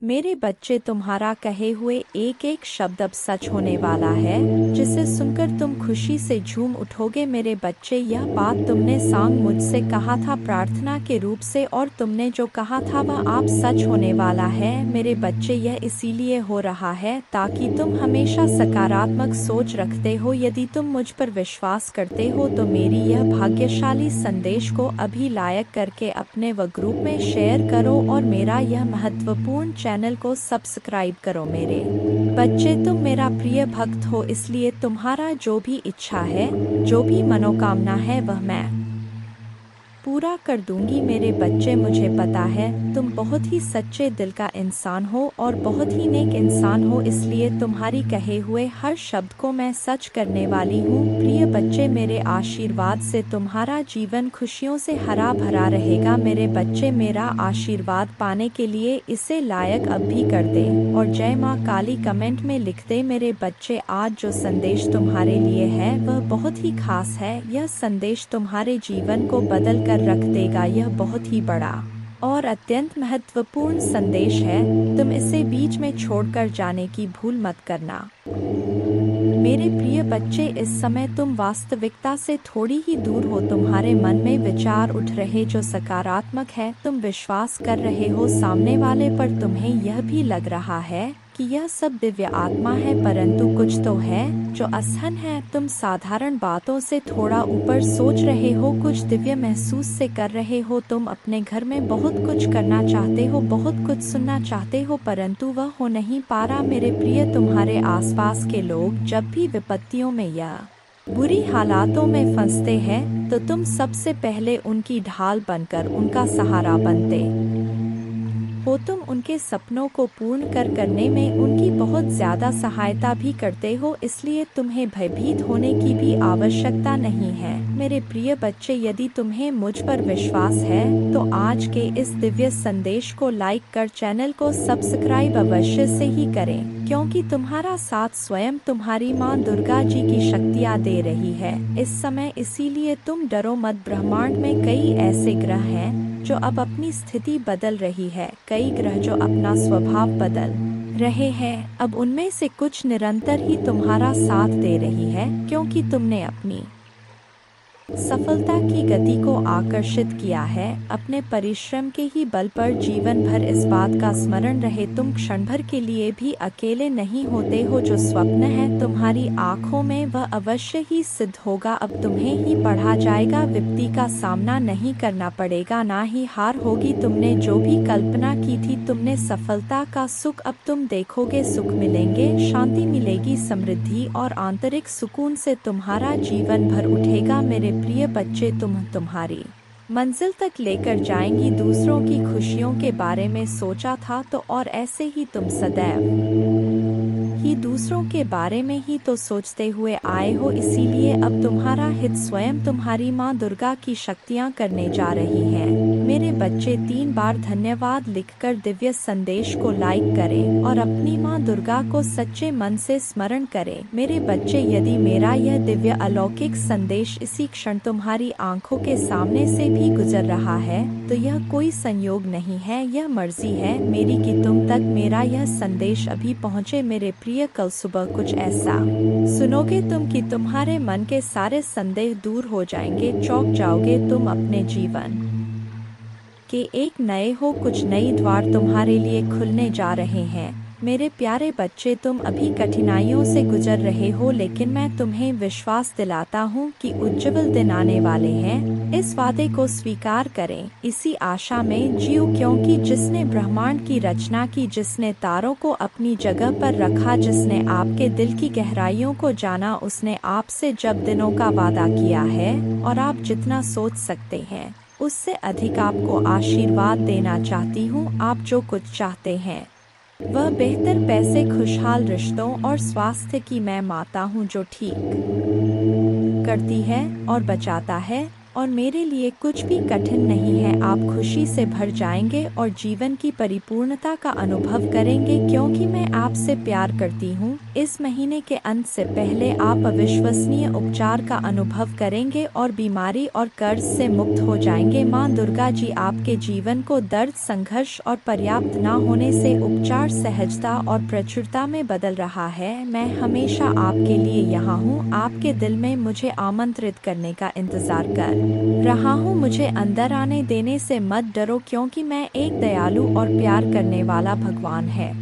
मेरे बच्चे, तुम्हारा कहे हुए एक एक शब्द अब सच होने वाला है, जिसे सुनकर तुम खुशी से झूम उठोगे। मेरे बच्चे, यह बात तुमने सांग मुझसे कहा था प्रार्थना के रूप से, और तुमने जो कहा था वह आप सच होने वाला है। मेरे बच्चे, यह इसीलिए हो रहा है ताकि तुम हमेशा सकारात्मक सोच रखते हो। यदि तुम मुझ पर विश्वास करते हो तो मेरी यह भाग्यशाली संदेश को अभी लाइक करके अपने व ग्रुप में शेयर करो और मेरा यह महत्वपूर्ण चैनल को सब्सक्राइब करो। मेरे बच्चे, तुम मेरा प्रिय भक्त हो, इसलिए तुम्हारा जो भी इच्छा है, जो भी मनोकामना है, वह मैं पूरा कर दूंगी। मेरे बच्चे, मुझे पता है तुम बहुत ही सच्चे दिल का इंसान हो और बहुत ही नेक इंसान हो, इसलिए तुम्हारी कहे हुए हर शब्द को मैं सच करने वाली हूँ। प्रिय बच्चे, मेरे आशीर्वाद से तुम्हारा जीवन खुशियों से हरा भरा रहेगा। मेरे बच्चे, मेरा आशीर्वाद पाने के लिए इसे लायक अब भी कर दे और जय माँ काली कमेंट में लिख दे। मेरे बच्चे, आज जो संदेश तुम्हारे लिए है वह बहुत ही खास है। यह संदेश तुम्हारे जीवन को बदल कर रख देगा। यह बहुत ही बड़ा और अत्यंत महत्वपूर्ण संदेश है। तुम इसे बीच में छोड़कर जाने की भूल मत करना। मेरे प्रिय बच्चे, इस समय तुम वास्तविकता से थोड़ी ही दूर हो। तुम्हारे मन में विचार उठ रहे जो सकारात्मक है। तुम विश्वास कर रहे हो सामने वाले पर। तुम्हें यह भी लग रहा है कि यह सब दिव्य आत्मा है, परंतु कुछ तो है जो असहन है। तुम साधारण बातों से थोड़ा ऊपर सोच रहे हो, कुछ दिव्य महसूस से कर रहे हो। तुम अपने घर में बहुत कुछ करना चाहते हो, बहुत कुछ सुनना चाहते हो, परंतु वह हो नहीं पा रहा। मेरे प्रिय, तुम्हारे आसपास के लोग जब भी विपत्तियों में या बुरी हालातों में फंसते हैं तो तुम सबसे पहले उनकी ढाल बनकर उनका सहारा बनते हो। तुम उनके सपनों को पूर्ण करने में उनकी बहुत ज्यादा सहायता भी करते हो, इसलिए तुम्हें भयभीत होने की भी आवश्यकता नहीं है। मेरे प्रिय बच्चे, यदि तुम्हें मुझ पर विश्वास है तो आज के इस दिव्य संदेश को लाइक कर चैनल को सब्सक्राइब अवश्य से ही करें, क्योंकि तुम्हारा साथ स्वयं तुम्हारी माँ दुर्गा जी की शक्तियाँ दे रही है इस समय। इसीलिए तुम डरो मत। ब्रह्मांड में कई ऐसे ग्रह हैं जो अब अपनी स्थिति बदल रही है, कई ग्रह जो अपना स्वभाव बदल रहे हैं। अब उनमें से कुछ निरंतर ही तुम्हारा साथ दे रही है, क्योंकि तुमने अपनी सफलता की गति को आकर्षित किया है। अपने परिश्रम के ही बल पर जीवन भर इस बात का स्मरण रहे, तुम क्षण भर के लिए भी अकेले नहीं होते हो। जो स्वप्न है तुम्हारी आंखों में वह अवश्य ही सिद्ध होगा। अब तुम्हें ही पढ़ा जाएगा, विपत्ति का सामना नहीं करना पड़ेगा, ना ही हार होगी। तुमने जो भी कल्पना की थी, तुमने सफलता का सुख अब तुम देखोगे। सुख मिलेंगे, शांति मिलेगी, समृद्धि और आंतरिक सुकून से तुम्हारा जीवन भर उठेगा। मेरे प्रिय बच्चे, तुम्हारी मंजिल तक लेकर जाएंगी। दूसरों की खुशियों के बारे में सोचा था तो और ऐसे ही तुम सदैव ही दूसरों के बारे में ही तो सोचते हुए आए हो, इसीलिए अब तुम्हारा हित स्वयं तुम्हारी माँ दुर्गा की शक्तियाँ करने जा रही हैं। मेरे बच्चे, 3 बार धन्यवाद लिखकर दिव्य संदेश को लाइक करें और अपनी माँ दुर्गा को सच्चे मन से स्मरण करें। मेरे बच्चे, यदि मेरा यह दिव्य अलौकिक संदेश इसी क्षण तुम्हारी आंखों के सामने से भी गुजर रहा है तो यह कोई संयोग नहीं है, यह मर्जी है मेरी कि तुम तक मेरा यह संदेश अभी पहुँचे। मेरे प्रिय, कल सुबह कुछ ऐसा सुनोगे तुम कि तुम्हारे मन के सारे संदेह दूर हो जाएंगे। चौंक जाओगे तुम अपने जीवन के एक नए हो, कुछ नई द्वार तुम्हारे लिए खुलने जा रहे हैं। मेरे प्यारे बच्चे, तुम अभी कठिनाइयों से गुजर रहे हो, लेकिन मैं तुम्हें विश्वास दिलाता हूँ कि उज्जवल दिन आने वाले हैं। इस वादे को स्वीकार करें, इसी आशा में जियो, क्योंकि जिसने ब्रह्मांड की रचना की, जिसने तारों को अपनी जगह पर रखा, जिसने आपके दिल की गहराइयों को जाना, उसने आपसे जब दिनों का वादा किया है और आप जितना सोच सकते हैं उससे अधिक आपको आशीर्वाद देना चाहती हूँ। आप जो कुछ चाहते हैं वह बेहतर पैसे, खुशहाल रिश्तों और स्वास्थ्य की मैं माता हूँ, जो ठीक करती है और बचाता है और मेरे लिए कुछ भी कठिन नहीं है। आप खुशी से भर जाएंगे और जीवन की परिपूर्णता का अनुभव करेंगे क्योंकि मैं आपसे प्यार करती हूँ। इस महीने के अंत से पहले आप अविश्वसनीय उपचार का अनुभव करेंगे और बीमारी और कर्ज से मुक्त हो जाएंगे। माँ दुर्गा जी आपके जीवन को दर्द, संघर्ष और पर्याप्त न होने से उपचार, सहजता और प्रचुरता में बदल रहा है। मैं हमेशा आपके लिए यहाँ हूँ, आपके दिल में मुझे आमंत्रित करने का इंतजार कर रहा हूँ। मुझे अंदर आने देने से मत डरो क्योंकि मैं एक दयालु और प्यार करने वाला भगवान है।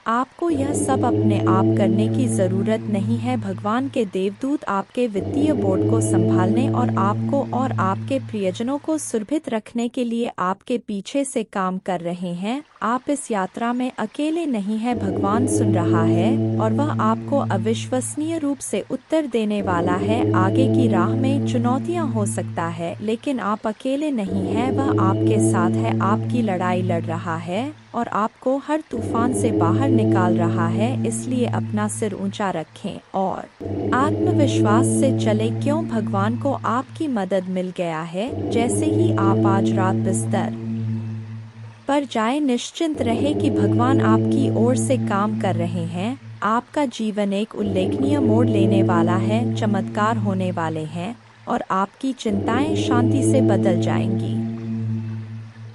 आपको यह सब अपने आप करने की ज़रूरत नहीं है। भगवान के देवदूत आपके वित्तीय बोर्ड को संभालने और आपको और आपके प्रियजनों को सुरक्षित रखने के लिए आपके पीछे से काम कर रहे हैं। आप इस यात्रा में अकेले नहीं हैं। भगवान सुन रहा है और वह आपको अविश्वसनीय रूप से उत्तर देने वाला है। आगे की राह में चुनौतियां हो सकता है, लेकिन आप अकेले नहीं हैं। वह आपके साथ है, आपकी लड़ाई लड़ रहा है और आपको हर तूफान से बाहर निकाल रहा है। इसलिए अपना सिर ऊंचा रखें और आत्मविश्वास से चले क्यों भगवान को आपकी मदद मिल गया है। जैसे ही आप आज रात बिस्तर पर जाए, निश्चिंत रहे कि भगवान आपकी ओर से काम कर रहे हैं। आपका जीवन एक उल्लेखनीय मोड़ लेने वाला है, चमत्कार होने वाले हैं और आपकी चिंताएं शांति से बदल जाएंगी।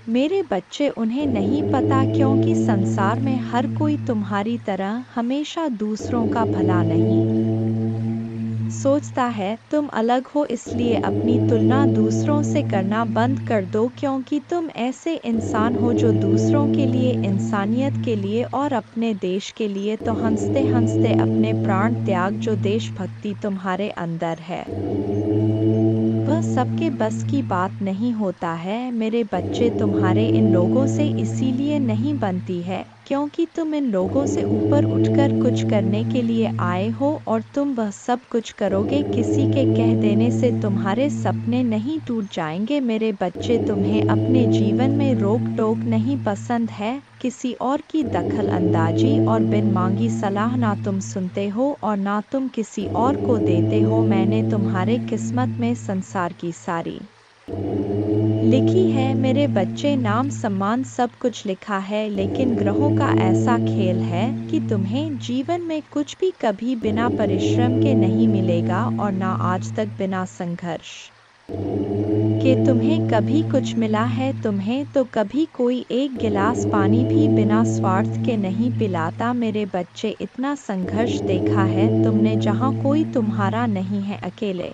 मेरे बच्चे, उन्हें नहीं पता क्योंकि संसार में हर कोई तुम्हारी तरह हमेशा दूसरों का भला नहीं सोचता है। तुम अलग हो, इसलिए अपनी तुलना दूसरों से करना बंद कर दो क्योंकि तुम ऐसे इंसान हो जो दूसरों के लिए, इंसानियत के लिए और अपने देश के लिए तो हंसते हंसते अपने प्राण त्याग। जो देशभक्ति तुम्हारे अंदर है वह सबके बस की बात नहीं होता है। मेरे बच्चे, तुम्हारे इन लोगों से इसीलिए नहीं बनती है क्योंकि तुम इन लोगों से ऊपर उठकर कुछ करने के लिए आए हो और तुम वह सब कुछ करोगे। किसी के कह देने से तुम्हारे सपने नहीं टूट जाएंगे। मेरे बच्चे, तुम्हें अपने जीवन में रोक टोक नहीं पसंद है, किसी और की दखल अंदाजी और बिन मांगी सलाह ना तुम सुनते हो और ना तुम किसी और को देते हो। मैंने तुम्हारे किस्मत में संसार की सारी लिखी है मेरे बच्चे, नाम सम्मान सब कुछ लिखा है, लेकिन ग्रहों का ऐसा खेल है कि तुम्हें जीवन में कुछ भी कभी बिना परिश्रम के नहीं मिलेगा और ना आज तक बिना संघर्ष के तुम्हें कभी कुछ मिला है। तुम्हें तो कभी कोई एक गिलास पानी भी बिना स्वार्थ के नहीं पिलाता। मेरे बच्चे, इतना संघर्ष देखा है तुमने जहाँ कोई तुम्हारा नहीं है, अकेले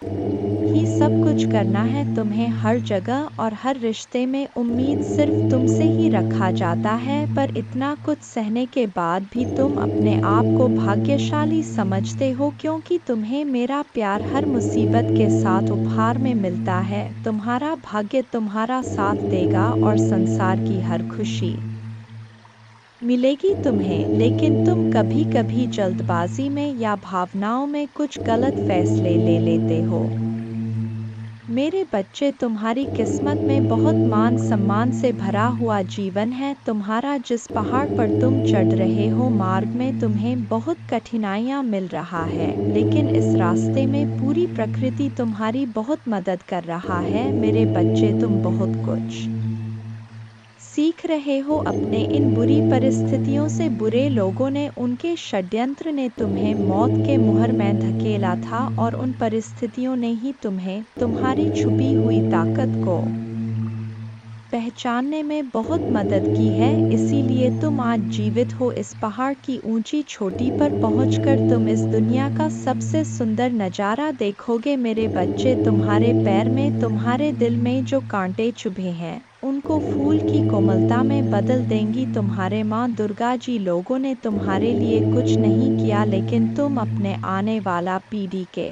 ही सब कुछ करना है तुम्हें। हर जगह और हर रिश्ते में उम्मीद सिर्फ तुमसे ही रखा जाता है, पर इतना कुछ सहने के बाद भी तुम अपने आप को भाग्यशाली समझते हो क्योंकि तुम्हें मेरा प्यार हर मुसीबत के साथ उपहार में मिलता है। तुम्हारा भाग्य तुम्हारा साथ देगा और संसार की हर खुशी मिलेगी तुम्हें, लेकिन तुम कभी कभी जल्दबाजी में या भावनाओं में कुछ गलत फैसले ले लेते हो। मेरे बच्चे, तुम्हारी किस्मत में बहुत मान सम्मान से भरा हुआ जीवन है। तुम्हारा जिस पहाड़ पर तुम चढ़ रहे हो, मार्ग में तुम्हें बहुत कठिनाइयाँ मिल रहा है, लेकिन इस रास्ते में पूरी प्रकृति तुम्हारी बहुत मदद कर रहा है। मेरे बच्चे, तुम बहुत कुछ सीख रहे हो अपने इन बुरी परिस्थितियों से। बुरे लोगों ने, उनके षड्यंत्र ने तुम्हें मौत के मुहर में धकेला था और उन परिस्थितियों ने ही तुम्हें तुम्हारी छुपी हुई ताकत को पहचानने में बहुत मदद की है। इसीलिए तुम आज जीवित हो। इस पहाड़ की ऊंची चोटी पर पहुंचकर तुम इस दुनिया का सबसे सुंदर नज़ारा देखोगे। मेरे बच्चे, तुम्हारे पैर में, तुम्हारे दिल में जो कांटे चुभे हैं, उनको फूल की कोमलता में बदल देंगी तुम्हारे माँ दुर्गा जी। लोगों ने तुम्हारे लिए कुछ नहीं किया, लेकिन तुम अपने आने वाला पीढ़ी के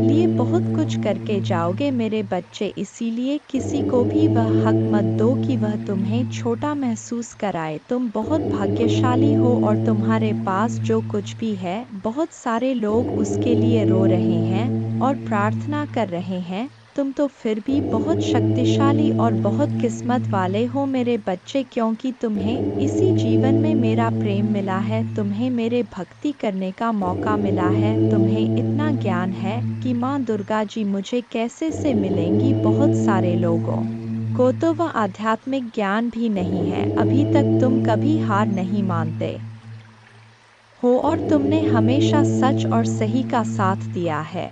लिए बहुत कुछ करके जाओगे मेरे बच्चे। इसीलिए किसी को भी वह हक मत दो कि वह तुम्हें छोटा महसूस कराए। तुम बहुत भाग्यशाली हो और तुम्हारे पास जो कुछ भी है, बहुत सारे लोग उसके लिए रो रहे हैं और प्रार्थना कर रहे हैं, तुम तो फिर भी बहुत शक्तिशाली और बहुत किस्मत वाले हो मेरे बच्चे, क्योंकि तुम्हें इसी जीवन में मेरा प्रेम मिला है, तुम्हें मेरे भक्ति करने का मौका मिला है, तुम्हें इतना ज्ञान है कि माँ दुर्गा जी मुझे कैसे से मिलेंगी। बहुत सारे लोगों को तो वह आध्यात्मिक ज्ञान भी नहीं है, अभी तक तुम कभी हार नहीं मानते हो और तुमने हमेशा सच और सही का साथ दिया है।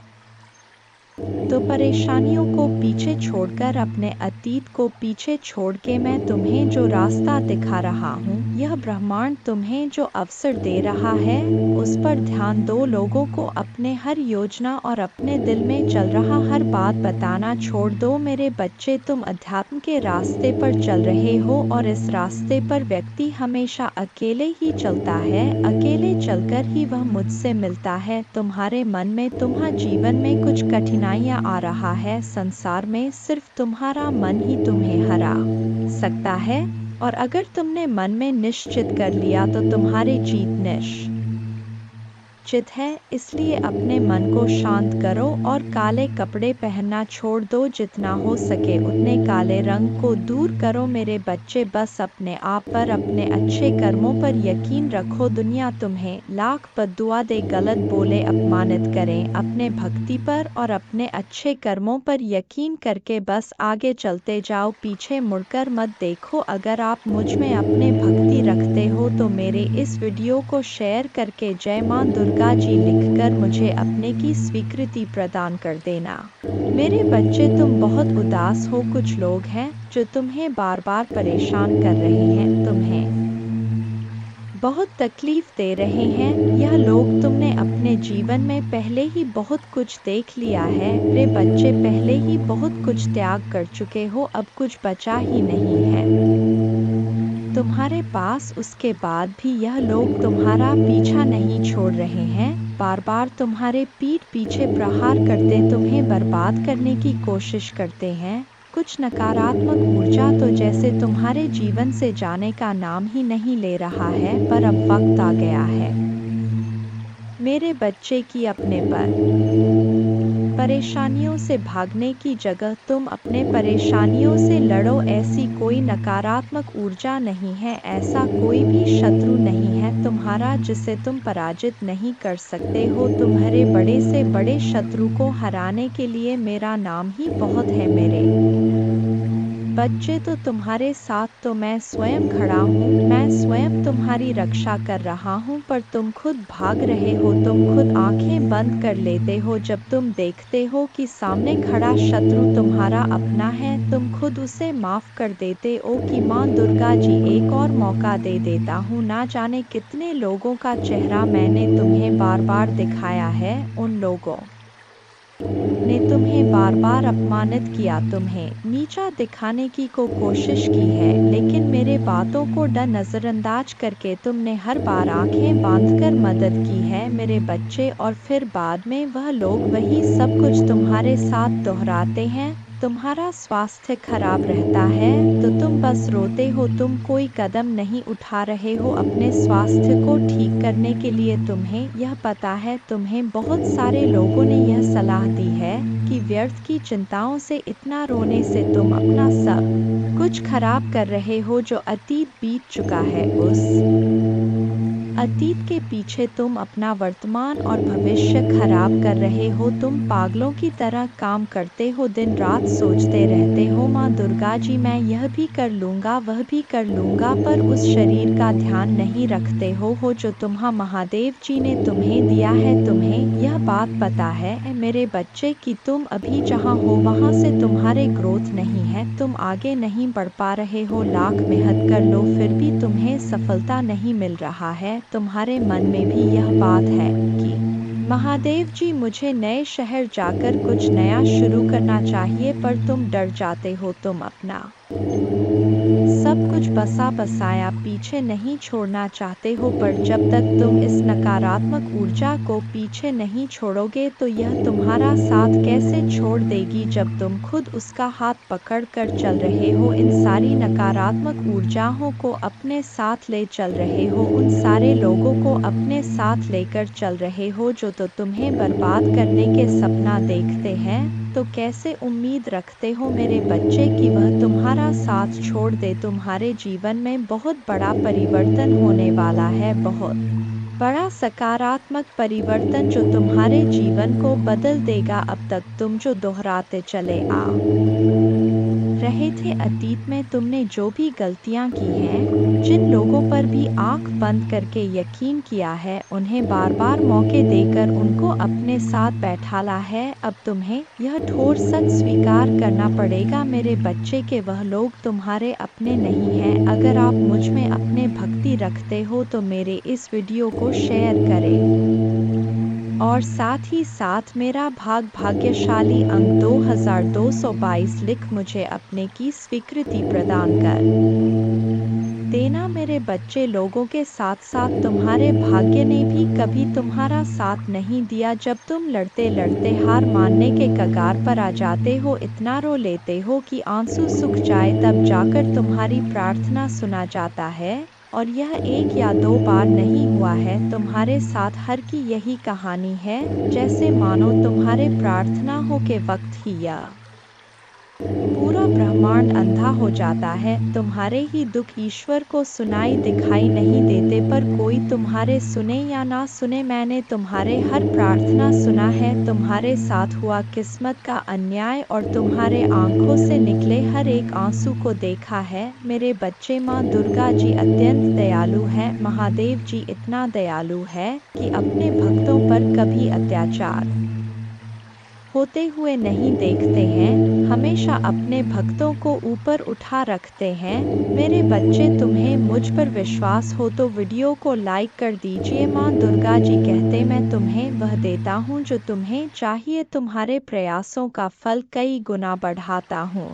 तो परेशानियों को पीछे छोड़कर, अपने अतीत को पीछे छोड़ के मैं तुम्हें जो रास्ता दिखा रहा हूँ, यह ब्रह्मांड तुम्हें जो अवसर दे रहा है, उस पर ध्यान दो। लोगों को अपने हर योजना और अपने दिल में चल रहा हर बात बताना छोड़ दो मेरे बच्चे। तुम अध्यात्म के रास्ते पर चल रहे हो और इस रास्ते पर व्यक्ति हमेशा अकेले ही चलता है, अकेले चलकर ही वह मुझसे मिलता है। तुम्हारे मन में, तुम्हारे जीवन में कुछ कठिनाइयाँ आ रहा है, संसार में सिर्फ तुम्हारा मन ही तुम्हें हरा सकता है, और अगर तुमने मन में निश्चित कर लिया तो तुम्हारी जीत निश्चित है। इसलिए अपने मन को शांत करो और काले कपड़े पहनना छोड़ दो, जितना हो सके उतने काले रंग को दूर करो मेरे बच्चे। बस अपने आप पर, अपने अच्छे कर्मों पर यकीन रखो। दुनिया तुम्हें लाख बद्दुआ दे, गलत बोले, अपमानित करें, अपने भक्ति पर और अपने अच्छे कर्मों पर यकीन करके बस आगे चलते जाओ, पीछे मुड़कर मत देखो। अगर आप मुझ में अपने भक्ति रखते हो तो मेरे इस वीडियो को शेयर करके जय माँ दुर्गा जी लिखकर मुझे अपने की स्वीकृति प्रदान कर देना। मेरे बच्चे तुम बहुत उदास हो, कुछ लोग हैं जो तुम्हें बार बार परेशान कर रहे हैं, तुम्हें बहुत तकलीफ दे रहे हैं। यह लोग तुमने अपने जीवन में पहले ही बहुत कुछ देख लिया है मेरे बच्चे, पहले ही बहुत कुछ त्याग कर चुके हो, अब कुछ बचा ही नहीं है तुम्हारे पास। उसके बाद भी यह लोग तुम्हारा पीछा नहीं छोड़ रहे हैं, बार बार तुम्हारे पीठ पीछे प्रहार करते तुम्हें बर्बाद करने की कोशिश करते हैं। कुछ नकारात्मक ऊर्जा तो जैसे तुम्हारे जीवन से जाने का नाम ही नहीं ले रहा है, पर अब वक्त आ गया है मेरे बच्चे की अपने पर परेशानियों से भागने की जगह तुम अपने परेशानियों से लड़ो। ऐसी कोई नकारात्मक ऊर्जा नहीं है, ऐसा कोई भी शत्रु नहीं है तुम्हारा जिसे तुम पराजित नहीं कर सकते हो। तुम्हारे बड़े से बड़े शत्रु को हराने के लिए मेरा नाम ही बहुत है मेरे बच्चे। तो तुम्हारे साथ तो मैं स्वयं खड़ा हूँ, मैं स्वयं तुम्हारी रक्षा कर रहा हूँ, पर तुम खुद भाग रहे हो, तुम खुद आंखें बंद कर लेते हो जब तुम देखते हो कि सामने खड़ा शत्रु तुम्हारा अपना है। तुम खुद उसे माफ कर देते हो कि माँ दुर्गा जी एक और मौका दे देता हूँ। ना जाने कितने लोगों का चेहरा मैंने तुम्हें बार बार दिखाया है, उन लोगों ने तुम्हें बार बार अपमानित किया, तुम्हें नीचा दिखाने की कोशिश की है, लेकिन मेरे बातों को नजरअंदाज करके तुमने हर बार आंखें बांधकर मदद की है मेरे बच्चे। और फिर बाद में वह लोग वही सब कुछ तुम्हारे साथ दोहराते हैं। तुम्हारा स्वास्थ्य खराब रहता है तो तुम बस रोते हो, तुम कोई कदम नहीं उठा रहे हो अपने स्वास्थ्य को ठीक करने के लिए। तुम्हें यह पता है, तुम्हें बहुत सारे लोगों ने यह सलाह दी है कि व्यर्थ की चिंताओं से, इतना रोने से तुम अपना सब कुछ खराब कर रहे हो। जो अतीत बीत चुका है, उस अतीत के पीछे तुम अपना वर्तमान और भविष्य खराब कर रहे हो। तुम पागलों की तरह काम करते हो, दिन रात सोचते रहते हो माँ दुर्गा जी मैं यह भी कर लूँगा, वह भी कर लूँगा, पर उस शरीर का ध्यान नहीं रखते हो जो तुम्हारा महादेव जी ने तुम्हें दिया है। तुम्हें यह बात पता है मेरे बच्चे कि तुम अभी जहाँ हो वहाँ से तुम्हारे ग्रोथ नहीं है, तुम आगे नहीं बढ़ पा रहे हो। लाख मेहनत कर लो फिर भी तुम्हें सफलता नहीं मिल रहा है। तुम्हारे मन में भी यह बात है कि महादेव जी मुझे नए शहर जाकर कुछ नया शुरू करना चाहिए, पर तुम डर जाते हो, तुम अपना सब कुछ बसा बसाया पीछे नहीं छोड़ना चाहते हो। पर जब तक तुम इस नकारात्मक ऊर्जा को पीछे नहीं छोड़ोगे तो यह तुम्हारा साथ कैसे छोड़ देगी, जब तुम खुद उसका हाथ पकड़ कर चल रहे हो। इन सारी नकारात्मक ऊर्जाओं को अपने साथ ले चल रहे हो, उन सारे लोगों को अपने साथ लेकर चल रहे हो जो तो तुम्हें बर्बाद करने के सपना देखते हैं। तो कैसे उम्मीद रखते हो मेरे बच्चे कि वह तुम्हारा साथ छोड़ दे। तुम्हारे जीवन में बहुत बड़ा परिवर्तन होने वाला है, बहुत बड़ा सकारात्मक परिवर्तन जो तुम्हारे जीवन को बदल देगा। अब तक तुम जो दोहराते चले आ रहे थे, अतीत में तुमने जो भी गलतियां की हैं, जिन लोगों पर भी आंख बंद करके यकीन किया है, उन्हें बार बार मौके देकर उनको अपने साथ बैठाला है। अब तुम्हें यह ठोस सच स्वीकार करना पड़ेगा मेरे बच्चे के वह लोग तुम्हारे अपने नहीं हैं। अगर आप मुझ में अपने भक्ति रखते हो तो मेरे इस वीडियो को शेयर करें और साथ ही साथ मेरा भाग्यशाली अंक 2222 लिख मुझे अपने की स्वीकृति प्रदान कर देना मेरे बच्चे। लोगों के साथ साथ तुम्हारे भाग्य ने भी कभी तुम्हारा साथ नहीं दिया। जब तुम लड़ते लड़ते हार मानने के कगार पर आ जाते हो, इतना रो लेते हो कि आंसू सूख जाए, तब जाकर तुम्हारी प्रार्थना सुना जाता है। और यह 1 या 2 बार नहीं हुआ है, तुम्हारे साथ हर की यही कहानी है। जैसे मानो तुम्हारे प्रार्थना हो के वक्त ही यह पूरा ब्रह्मांड अंधा हो जाता है। तुम्हारे ही दुख ईश्वर को सुनाई दिखाई नहीं देते, पर कोई तुम्हारे सुने या ना सुने, मैंने तुम्हारे हर प्रार्थना सुना है। तुम्हारे साथ हुआ किस्मत का अन्याय और तुम्हारे आंखों से निकले हर एक आंसू को देखा है मेरे बच्चे। माँ दुर्गा जी अत्यंत दयालु है, महादेव जी इतना दयालु है कि अपने भक्तों पर कभी अत्याचार होते हुए नहीं देखते हैं, हमेशा अपने भक्तों को ऊपर उठा रखते हैं। मेरे बच्चे, तुम्हें मुझ पर विश्वास हो तो वीडियो को लाइक कर दीजिए। माँ दुर्गा जी कहते, मैं तुम्हें वह देता हूँ जो तुम्हें चाहिए, तुम्हारे प्रयासों का फल कई गुना बढ़ाता हूँ।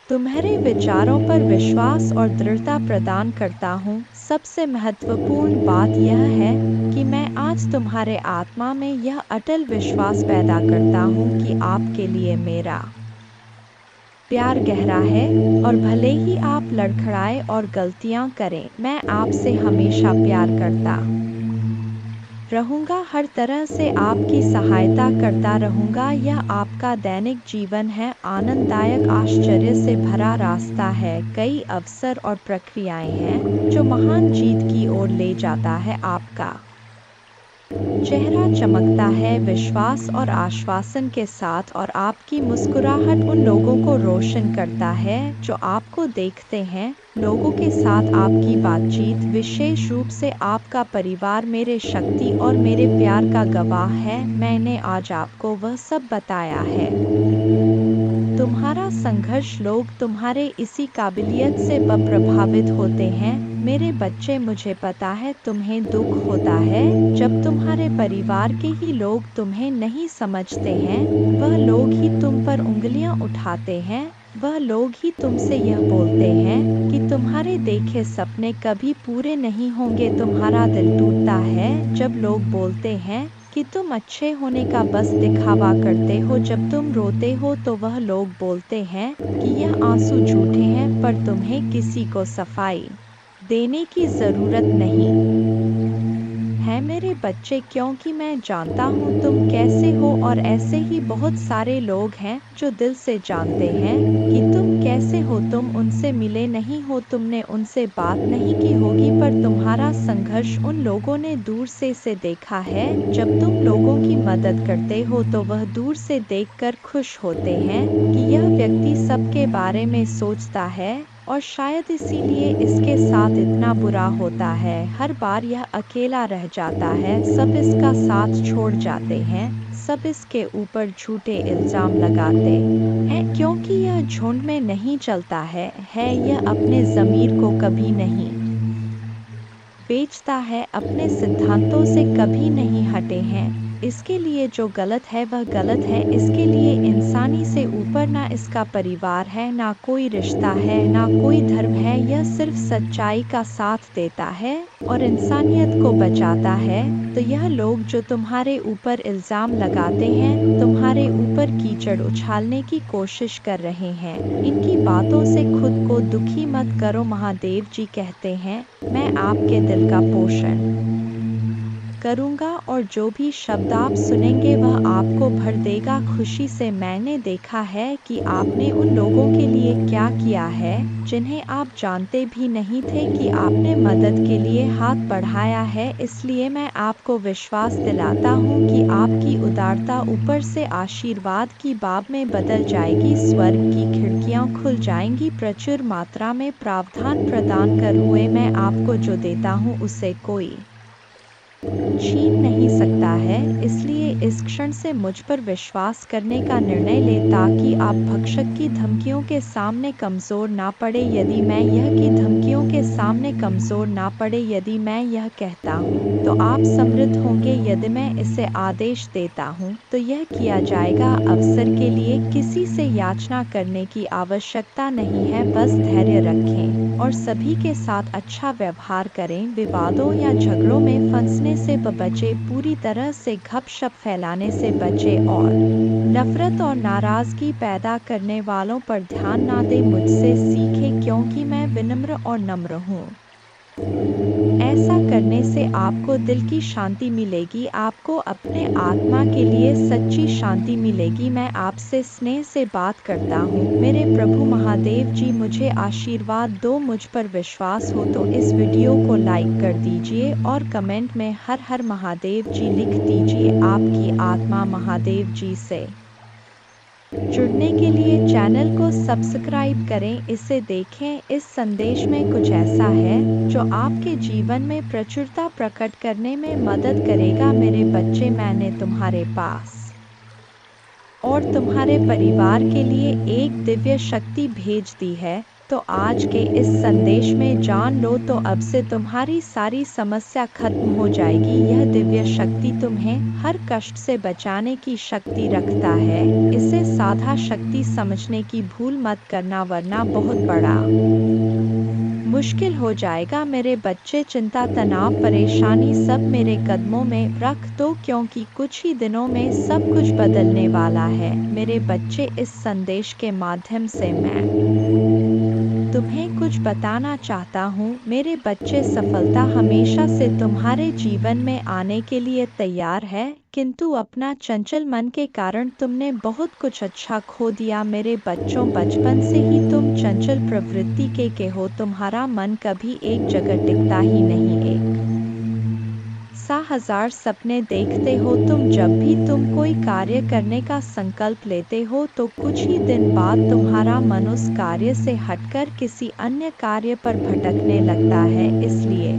तुम्हारे विचारों पर विश्वास और दृढ़ता प्रदान करता हूँ। सबसे महत्वपूर्ण बात यह है कि मैं आज तुम्हारे आत्मा में यह अटल विश्वास पैदा करता हूँ कि आपके लिए मेरा प्यार गहरा है, और भले ही आप लड़खड़ाए और गलतियाँ करें, मैं आपसे हमेशा प्यार करता रहूंगा। हर तरह से आपकी सहायता करता रहूंगा। यह आपका दैनिक जीवन है, आनंददायक आश्चर्य से भरा रास्ता है। कई अवसर और प्रक्रियाएं हैं जो महान जीत की ओर ले जाता है। आपका चेहरा चमकता है विश्वास और आश्वासन के साथ, और आपकी मुस्कुराहट उन लोगों को रोशन करता है जो आपको देखते हैं। लोगों के साथ आपकी बातचीत, विशेष रूप से आपका परिवार, मेरे शक्ति और मेरे प्यार का गवाह है। मैंने आज आपको वह सब बताया है। तुम्हारा संघर्ष, लोग तुम्हारे इसी काबिलियत से प्रभावित होते हैं मेरे बच्चे। मुझे पता है तुम्हें दुख होता है जब तुम्हारे परिवार के ही लोग तुम्हें नहीं समझते हैं। वह लोग ही तुम पर उंगलियां उठाते हैं, वह लोग ही तुमसे यह बोलते हैं कि तुम्हारे देखे सपने कभी पूरे नहीं होंगे। तुम्हारा दिल टूटता है जब लोग बोलते हैं कि तुम अच्छे होने का बस दिखावा करते हो। जब तुम रोते हो तो वह लोग बोलते हैं कि यह आंसू झूठे हैं, पर तुम्हें किसी को सफाई देने की जरूरत नहीं है मेरे बच्चे, क्योंकि मैं जानता हूँ तुम कैसे हो। और ऐसे ही बहुत सारे लोग हैं जो दिल से जानते हैं कि तुम कैसे हो। तुम उनसे मिले नहीं हो, तुमने उनसे बात नहीं की होगी, पर तुम्हारा संघर्ष उन लोगों ने दूर से देखा है। जब तुम लोगों की मदद करते हो तो वह दूर से देखकर खुश होते हैं कि यह व्यक्ति सबके बारे में सोचता है, और शायद इसीलिए इसके साथ इतना बुरा होता है। हर बार यह अकेला रह जाता है, सब इसका साथ छोड़ जाते हैं, सब इसके ऊपर झूठे इल्जाम लगाते हैं, क्योंकि यह झुंड में नहीं चलता है। यह अपने ज़मीर को कभी नहीं बेचता है, अपने सिद्धांतों से कभी नहीं हटे हैं। इसके लिए जो गलत है वह गलत है। इसके लिए इंसानी से ऊपर ना इसका परिवार है, ना कोई रिश्ता है, ना कोई धर्म है। यह सिर्फ सच्चाई का साथ देता है और इंसानियत को बचाता है। तो यह लोग जो तुम्हारे ऊपर इल्ज़ाम लगाते हैं, तुम्हारे ऊपर कीचड़ उछालने की कोशिश कर रहे हैं, इनकी बातों से खुद को दुखी मत करो। महादेव जी कहते हैं, मैं आपके दिल का पोषण करूँगा और जो भी शब्द आप सुनेंगे वह आपको भर देगा खुशी से। मैंने देखा है कि आपने उन लोगों के लिए क्या किया है जिन्हें आप जानते भी नहीं थे कि आपने मदद के लिए हाथ बढ़ाया है। इसलिए मैं आपको विश्वास दिलाता हूँ कि आपकी उदारता ऊपर से आशीर्वाद की बाब में बदल जाएगी। स्वर्ग की खिड़कियाँ खुल जाएंगी, प्रचुर मात्रा में प्रावधान प्रदान कर हुए मैं आपको जो देता हूँ उसे कोई छीन नहीं सकता है। इसलिए इस क्षण से मुझ पर विश्वास करने का निर्णय ले ताकि आप भक्षक की धमकियों के सामने कमज़ोर ना पड़े। यदि मैं यह की धमकियों के सामने कमज़ोर ना पड़े, यदि मैं यह कहता हूँ तो आप समृद्ध होंगे, यदि मैं इसे आदेश देता हूँ तो यह किया जाएगा। अवसर के लिए किसी से याचना करने की आवश्यकता नहीं है, बस धैर्य रखें और सभी के साथ अच्छा व्यवहार करें। विवादों या झगड़ों में फंसने से बचे, पूरी तरह से गपशप फैलाने से बचे और नफरत और नाराजगी पैदा करने वालों पर ध्यान ना दें। मुझसे सीखें क्योंकि मैं विनम्र और नम्र हूँ। ऐसा करने से आपको दिल की शांति मिलेगी, आपको अपने आत्मा के लिए सच्ची शांति मिलेगी। मैं आपसे स्नेह से बात करता हूँ। मेरे प्रभु महादेव जी मुझे आशीर्वाद दो। मुझ पर विश्वास हो तो इस वीडियो को लाइक कर दीजिए और कमेंट में हर हर महादेव जी लिख दीजिए। आपकी आत्मा महादेव जी से जुड़ने के लिए चैनल को सब्सक्राइब करें, इसे देखें। इस संदेश में कुछ ऐसा है जो आपके जीवन में प्रचुरता प्रकट करने में मदद करेगा। मेरे बच्चे, मैंने तुम्हारे पास और तुम्हारे परिवार के लिए एक दिव्य शक्ति भेज दी है, तो आज के इस संदेश में जान लो तो अब से तुम्हारी सारी समस्या खत्म हो जाएगी। यह दिव्य शक्ति तुम्हें हर कष्ट से बचाने की शक्ति रखता है। इसे साधा शक्ति समझने की भूल मत करना, वरना बहुत बड़ा मुश्किल हो जाएगा। मेरे बच्चे, चिंता, तनाव, परेशानी सब मेरे कदमों में रख दो, क्योंकि कुछ ही दिनों में सब कुछ बदलने वाला है। मेरे बच्चे, इस संदेश के माध्यम से मैं तुम्हें कुछ बताना चाहता हूँ। मेरे बच्चे, सफलता हमेशा से तुम्हारे जीवन में आने के लिए तैयार है, किंतु अपना चंचल मन के कारण तुमने बहुत कुछ अच्छा खो दिया। मेरे बच्चों, बचपन से ही तुम चंचल प्रवृत्ति के हो। तुम्हारा मन कभी एक जगह टिकता ही नहीं, एक सा हजार सपने देखते हो तुम। जब भी तुम कोई कार्य करने का संकल्प लेते हो तो कुछ ही दिन बाद तुम्हारा मन उस कार्य से हटकर किसी अन्य कार्य पर भटकने लगता है। इसलिए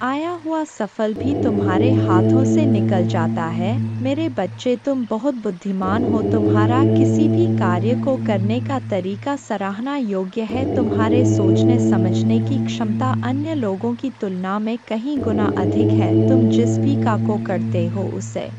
आया हुआ सफल भी तुम्हारे हाथों से निकल जाता है। मेरे बच्चे, तुम बहुत बुद्धिमान हो। तुम्हारा किसी भी कार्य को करने का तरीका सराहना योग्य है। तुम्हारे सोचने समझने की क्षमता अन्य लोगों की तुलना में कहीं गुना अधिक है। तुम जिस भी काम को करते हो उसे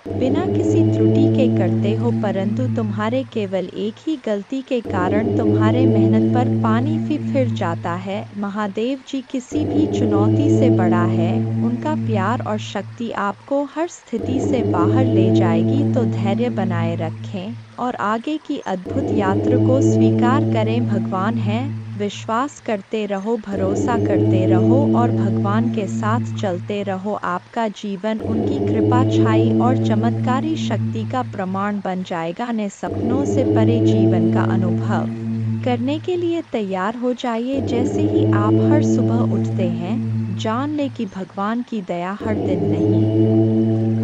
बिना किसी त्रुटि के करते हो, परंतु तुम्हारे केवल एक ही गलती के कारण तुम्हारे मेहनत पर पानी फिर जाता है। महादेव जी किसी भी चुनौती से बड़ा है। उनका प्यार और शक्ति आपको हर स्थिति से बाहर ले जाएगी। तो धैर्य बनाए रखें और आगे की अद्भुत यात्रा को स्वीकार करें। भगवान है, विश्वास करते रहो, भरोसा करते रहो और भगवान के साथ चलते रहो। आपका जीवन उनकी कृपा, छाई और चमत्कारी शक्ति का प्रमाण बन जाएगा। अपने सपनों से परे जीवन का अनुभव करने के लिए तैयार हो जाइए। जैसे ही आप हर सुबह उठते हैं, जान ले कि भगवान की दया हर दिन नहीं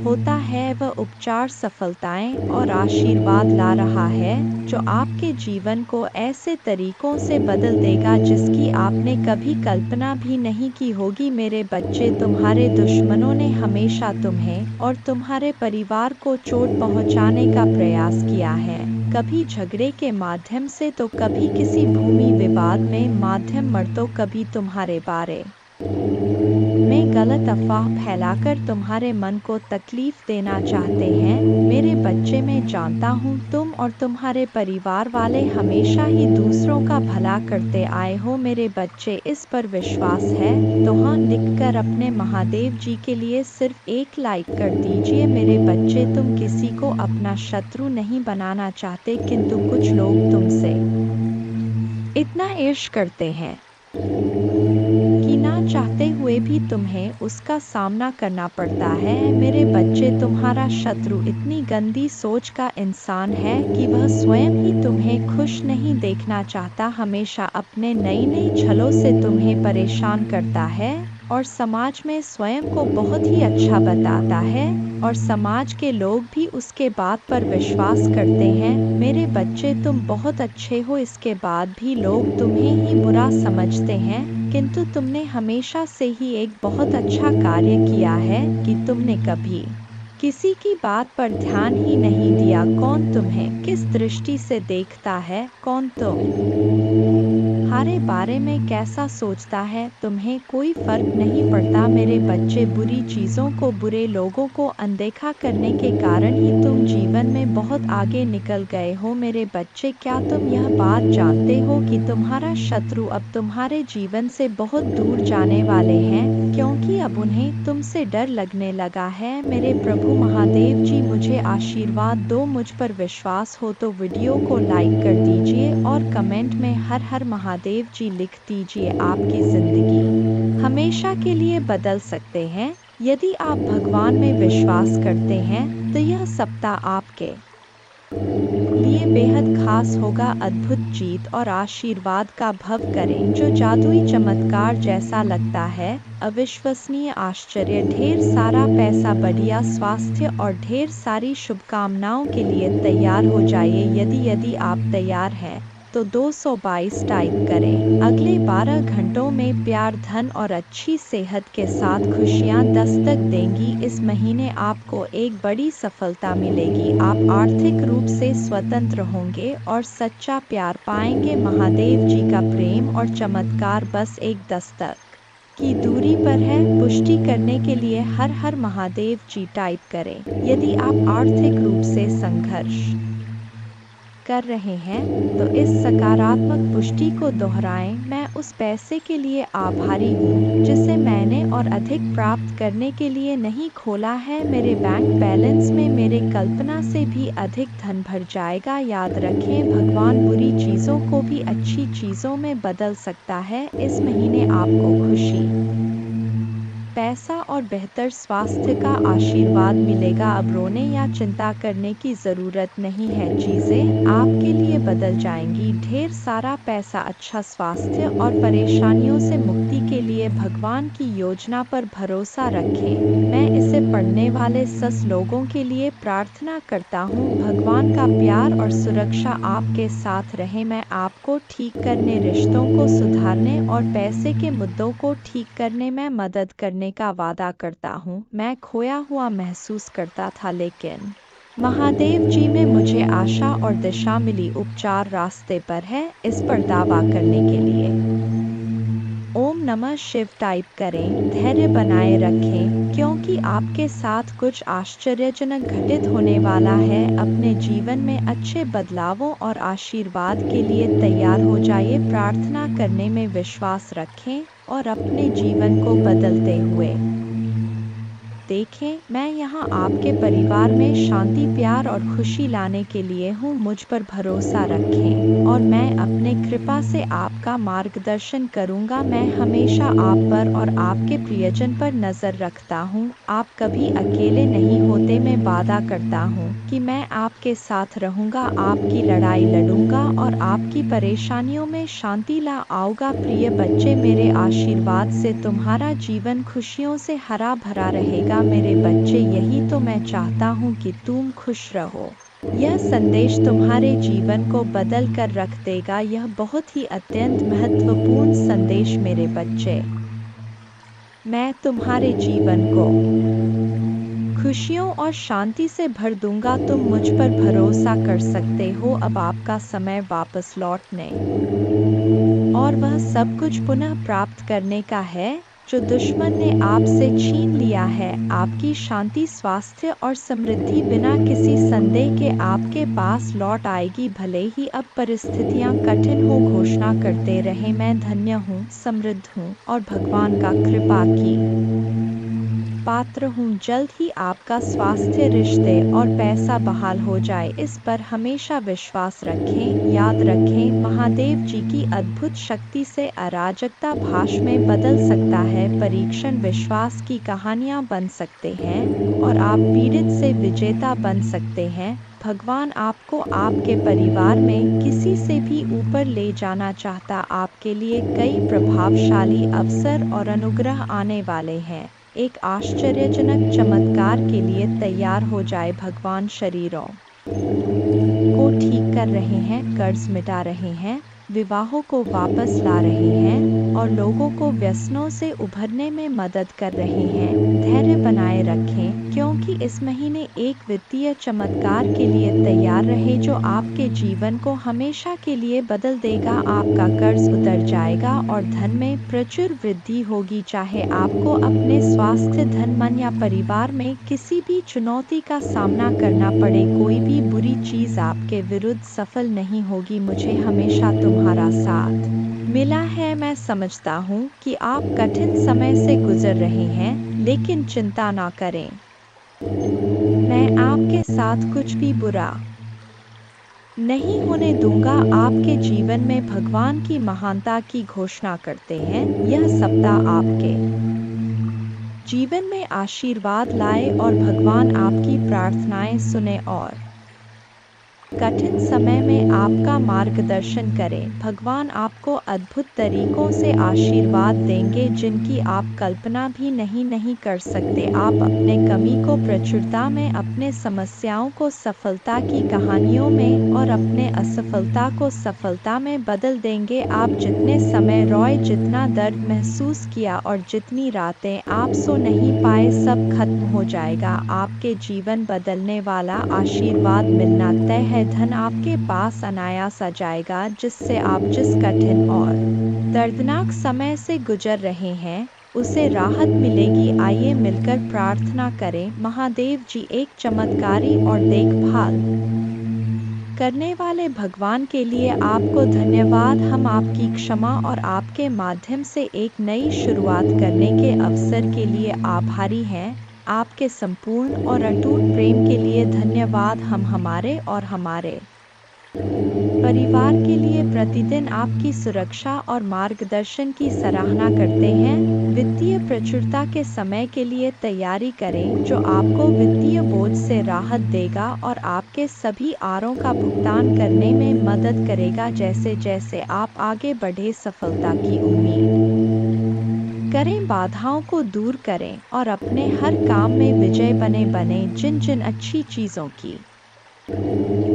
होता है, वह उपचार, सफलताएं और आशीर्वाद ला रहा है जो आपके जीवन को ऐसे तरीकों से बदल देगा जिसकी आपने कभी कल्पना भी नहीं की होगी। मेरे बच्चे, तुम्हारे दुश्मनों ने हमेशा तुम्हें और तुम्हारे परिवार को चोट पहुंचाने का प्रयास किया है, कभी झगड़े के माध्यम से तो कभी किसी भूमि विवाद में माध्यम मर, तो कभी तुम्हारे बारे में गलत अफवाह फैलाकर तुम्हारे मन को तकलीफ देना चाहते हैं। मेरे बच्चे, मैं जानता हूँ तुम और तुम्हारे परिवार वाले हमेशा ही दूसरों का भला करते आए हो। मेरे बच्चे, इस पर विश्वास है तो हाँ लिखकर अपने महादेव जी के लिए सिर्फ एक लाइक कर दीजिए। मेरे बच्चे, तुम किसी को अपना शत्रु नहीं बनाना चाहते, किंतु कुछ लोग तुमसे इतना ईर्ष्या करते हैं कि ना चाहते हुए भी तुम्हें उसका सामना करना पड़ता है। मेरे बच्चे, तुम्हारा शत्रु इतनी गंदी सोच का इंसान है कि वह स्वयं ही तुम्हें खुश नहीं देखना चाहता, हमेशा अपने नई नई छलों से तुम्हें परेशान करता है और समाज में स्वयं को बहुत ही अच्छा बताता है और समाज के लोग भी उसके बात पर विश्वास करते हैं। मेरे बच्चे, तुम बहुत अच्छे हो, इसके बाद भी लोग तुम्हें ही बुरा समझते हैं, किंतु तुमने हमेशा से ही एक बहुत अच्छा कार्य किया है कि तुमने कभी किसी की बात पर ध्यान ही नहीं दिया। कौन तुम्हें किस दृष्टि से देखता है, कौन तुम्हारे बारे में कैसा सोचता है, तुम्हें कोई फर्क नहीं पड़ता। मेरे बच्चे, बुरी चीज़ों को, बुरे लोगों को अनदेखा करने के कारण ही तुम जीवन में बहुत आगे निकल गए हो। मेरे बच्चे, क्या तुम यह बात जानते हो कि तुम्हारा शत्रु अब तुम्हारे जीवन से बहुत दूर जाने वाले हैं, क्योंकि अब उन्हें तुमसे डर लगने लगा है। मेरे प्रभु महादेव जी, मुझे आशीर्वाद दो। मुझ पर विश्वास हो तो वीडियो को लाइक कर दीजिए और कमेंट में हर हर महादेव जी लिख दीजिए। आपकी जिंदगी हमेशा के लिए बदल सकते हैं यदि आप भगवान में विश्वास करते हैं, तो यह सप्ताह आपके लिए बेहद खास होगा। अद्भुत जीत और आशीर्वाद का भव करें, जो जादुई चमत्कार जैसा लगता है, अविश्वसनीय आश्चर्य, ढेर सारा पैसा, बढ़िया स्वास्थ्य और ढेर सारी शुभकामनाओं के लिए तैयार हो जाइए। यदि आप तैयार हैं तो 222 टाइप करें। अगले 12 घंटों में प्यार, धन और अच्छी सेहत के साथ खुशियां दस्तक देंगी। इस महीने आपको एक बड़ी सफलता मिलेगी। आप आर्थिक रूप से स्वतंत्र होंगे और सच्चा प्यार पाएंगे। महादेव जी का प्रेम और चमत्कार बस एक दस्तक की दूरी पर है। पुष्टि करने के लिए हर हर महादेव जी टाइप करें। यदि आप आर्थिक रूप से संघर्ष कर रहे हैं तो इस सकारात्मक पुष्टि को दोहराएं। मैं उस पैसे के लिए आभारी हूँ जिसे मैंने और अधिक प्राप्त करने के लिए नहीं खोला है। मेरे बैंक बैलेंस में मेरे कल्पना से भी अधिक धन भर जाएगा। याद रखें, भगवान बुरी चीज़ों को भी अच्छी चीज़ों में बदल सकता है। इस महीने आपको खुशी, पैसा और बेहतर स्वास्थ्य का आशीर्वाद मिलेगा। अब रोने या चिंता करने की ज़रूरत नहीं है, चीज़ें आपके लिए बदल जाएंगी। ढेर सारा पैसा, अच्छा स्वास्थ्य और परेशानियों से मुक्ति के लिए भगवान की योजना पर भरोसा रखें। मैं इसे पढ़ने वाले लोगों के लिए प्रार्थना करता हूँ। भगवान का प्यार और सुरक्षा आपके साथ रहे। मैं आपको ठीक करने, रिश्तों को सुधारने और पैसे के मुद्दों को ठीक करने में मदद करने का वादा करता हूँ। मैं खोया हुआ महसूस करता था, लेकिन महादेव जी में मुझे आशा और दिशा मिली। उपचार रास्ते पर है, इस पर दावा करने के लिए ओम नमः शिव टाइप करें। धैर्य बनाए रखें, क्योंकि आपके साथ कुछ आश्चर्यजनक घटित होने वाला है। अपने जीवन में अच्छे बदलावों और आशीर्वाद के लिए तैयार हो जाइए। प्रार्थना करने में विश्वास रखें और अपने जीवन को बदलते हुए देखें। मैं यहाँ आपके परिवार में शांति, प्यार और खुशी लाने के लिए हूँ। मुझ पर भरोसा रखें और मैं अपने कृपा से आपका मार्गदर्शन करूँगा। मैं हमेशा आप पर और आपके प्रियजन पर नज़र रखता हूँ। आप कभी अकेले नहीं होते। मैं वादा करता हूँ कि मैं आपके साथ रहूँगा, आपकी लड़ाई लड़ूंगा और आपकी परेशानियों में शांति ला आऊँगा। प्रिय बच्चे, मेरे आशीर्वाद से तुम्हारा जीवन खुशियों से हरा भरा रहेगा। मेरे बच्चे, यही तो मैं चाहता हूँ कि तुम खुश रहो। यह संदेश तुम्हारे जीवन को बदल कर रख देगा। यह बहुत ही अत्यंत महत्वपूर्ण संदेश मेरे बच्चे। मैं तुम्हारे जीवन को खुशियों और शांति से भर दूंगा। तुम मुझ पर भरोसा कर सकते हो। अब आपका समय वापस लौटने और वह सब कुछ पुनः प्राप्त करने का है जो दुश्मन ने आपसे छीन लिया है। आपकी शांति, स्वास्थ्य और समृद्धि बिना किसी संदेह के आपके पास लौट आएगी। भले ही अब परिस्थितियां कठिन हो, घोषणा करते रहे, मैं धन्य हूँ, समृद्ध हूँ और भगवान का कृपा की पात्र हूँ। जल्द ही आपका स्वास्थ्य, रिश्ते और पैसा बहाल हो जाए, इस पर हमेशा विश्वास रखें। याद रखें, महादेव जी की अद्भुत शक्ति से अराजकता भाष में बदल सकता है। परीक्षण विश्वास की कहानियाँ बन सकते हैं और आप पीड़ित से विजेता बन सकते हैं। भगवान आपको आपके परिवार में किसी से भी ऊपर ले जाना चाहता। आपके लिए कई प्रभावशाली अवसर और अनुग्रह आने वाले हैं। एक आश्चर्यजनक चमत्कार के लिए तैयार हो जाए। भगवान शरीरों को ठीक कर रहे हैं, कर्ज मिटा रहे हैं, विवाहों को वापस ला रहे हैं और लोगों को व्यसनों से उभरने में मदद कर रहे हैं। धैर्य बनाए रखें, क्योंकि इस महीने एक वित्तीय चमत्कार के लिए तैयार रहे जो आपके जीवन को हमेशा के लिए बदल देगा। आपका कर्ज उतर जाएगा और धन में प्रचुर वृद्धि होगी। चाहे आपको अपने स्वास्थ्य, धन, मन या परिवार में किसी भी चुनौती का सामना करना पड़े, कोई भी बुरी चीज आपके विरुद्ध सफल नहीं होगी। मुझे हमेशा तुम्हारा साथ मिला है। मैं समझता हूँ कि आप कठिन समय से गुजर रहे हैं, लेकिन चिंता ना करें, मैं आपके साथ कुछ भी बुरा नहीं होने दूंगा। आपके जीवन में भगवान की महानता की घोषणा करते हैं। यह सप्ताह आपके जीवन में आशीर्वाद लाए और भगवान आपकी प्रार्थनाएं सुने और कठिन समय में आपका मार्गदर्शन करें। भगवान आपको अद्भुत तरीकों से आशीर्वाद देंगे जिनकी आप कल्पना भी नहीं कर सकते। आप अपने कमी को प्रचुरता में, अपने समस्याओं को सफलता की कहानियों में और अपने असफलता को सफलता में बदल देंगे। आप जितने समय रोए, जितना दर्द महसूस किया और जितनी रातें आप सो नहीं पाए, सब खत्म हो जाएगा। आपके जीवन बदलने वाला आशीर्वाद मिलना तय है। धन आपके पास अनायास आ जाएगा, जिससे आप जिस कठिन और दर्दनाक समय से गुजर रहे हैं उसे राहत मिलेगी। आइए मिलकर प्रार्थना करें। महादेव जी, एक चमत्कारी और देखभाल करने वाले भगवान के लिए आपको धन्यवाद। हम आपकी क्षमा और आपके माध्यम से एक नई शुरुआत करने के अवसर के लिए आभारी हैं। आपके संपूर्ण और अटूट प्रेम के लिए धन्यवाद। हम हमारे और हमारे परिवार के लिए प्रतिदिन आपकी सुरक्षा और मार्गदर्शन की सराहना करते हैं। वित्तीय प्रचुरता के समय के लिए तैयारी करें, जो आपको वित्तीय बोझ से राहत देगा और आपके सभी आरों का भुगतान करने में मदद करेगा। जैसे जैसे आप आगे बढ़े, सफलता की उम्मीद करें, बाधाओं को दूर करें और अपने हर काम में विजय बने। जिन जिन अच्छी चीज़ों की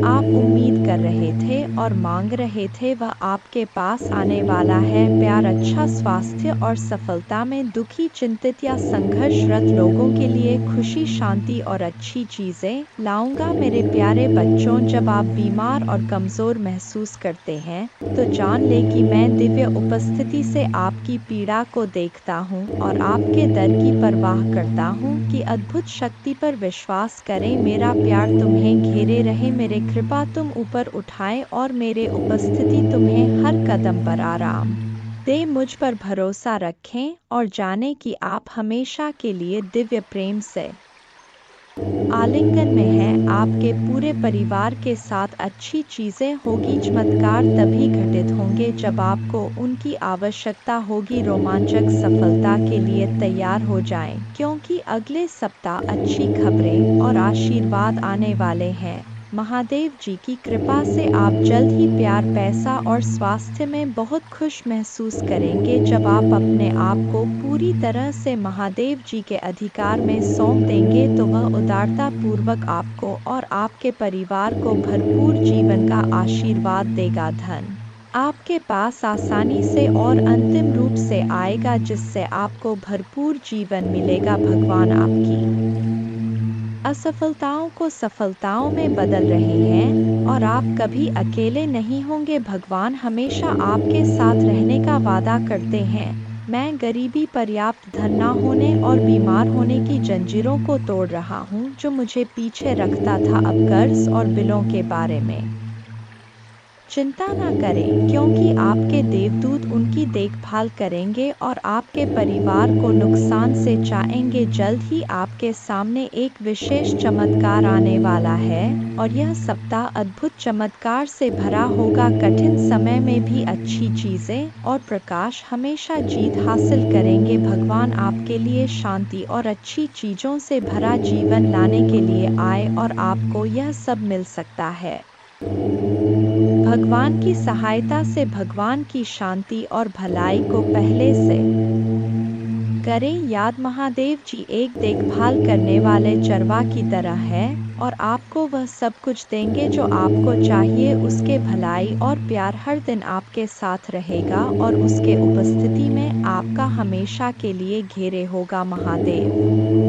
आप उम्मीद कर रहे थे और मांग रहे थे, वह आपके पास आने वाला है। प्यार, अच्छा स्वास्थ्य और सफलता में दुखी, चिंतित या संघर्षरत लोगों के लिए खुशी, शांति और अच्छी चीजें लाऊंगा। मेरे प्यारे बच्चों, जब आप बीमार और कमजोर महसूस करते हैं तो जान ले कि मैं दिव्य उपस्थिति से आपकी पीड़ा को देखता हूँ और आपके दर्द की परवाह करता हूँ कि अद्भुत शक्ति पर विश्वास करें। मेरा प्यार तुम्हें घेरे रहे, मेरे कृपा तुम ऊपर उठाए और मेरे उपस्थिति तुम्हें हर कदम पर आराम दे। मुझ पर भरोसा रखें और जाने कि आप हमेशा के लिए दिव्य प्रेम से आलिंगन में हैं। आपके पूरे परिवार के साथ अच्छी चीजें होगी। चमत्कार तभी घटित होंगे जब आपको उनकी आवश्यकता होगी। रोमांचक सफलता के लिए तैयार हो जाएं, क्योंकि अगले सप्ताह अच्छी खबरें और आशीर्वाद आने वाले हैं। महादेव जी की कृपा से आप जल्द ही प्यार, पैसा और स्वास्थ्य में बहुत खुश महसूस करेंगे। जब आप अपने आप को पूरी तरह से महादेव जी के अधिकार में सौंप देंगे तो वह उदारता पूर्वक आपको और आपके परिवार को भरपूर जीवन का आशीर्वाद देगा। धन आपके पास आसानी से और अंतिम रूप से आएगा, जिससे आपको भरपूर जीवन मिलेगा। भगवान आपकी असफलताओं को सफलताओं में बदल रहे हैं और आप कभी अकेले नहीं होंगे। भगवान हमेशा आपके साथ रहने का वादा करते हैं। मैं गरीबी, पर्याप्त धन न होने और बीमार होने की जंजीरों को तोड़ रहा हूँ जो मुझे पीछे रखता था। अब कर्ज और बिलों के बारे में चिंता न करें, क्योंकि आपके देवदूत उनकी देखभाल करेंगे और आपके परिवार को नुकसान से बचाएंगे। जल्द ही आपके सामने एक विशेष चमत्कार आने वाला है और यह सप्ताह अद्भुत चमत्कार से भरा होगा। कठिन समय में भी अच्छी चीजें और प्रकाश हमेशा जीत हासिल करेंगे। भगवान आपके लिए शांति और अच्छी चीजों से भरा जीवन लाने के लिए आए और आपको यह सब मिल सकता है। भगवान की सहायता से भगवान की शांति और भलाई को पहले से करें याद। महादेव जी एक देखभाल करने वाले चरवा की तरह है और आपको वह सब कुछ देंगे जो आपको चाहिए। उसके भलाई और प्यार हर दिन आपके साथ रहेगा और उसके उपस्थिति में आपका हमेशा के लिए घेरे होगा। महादेव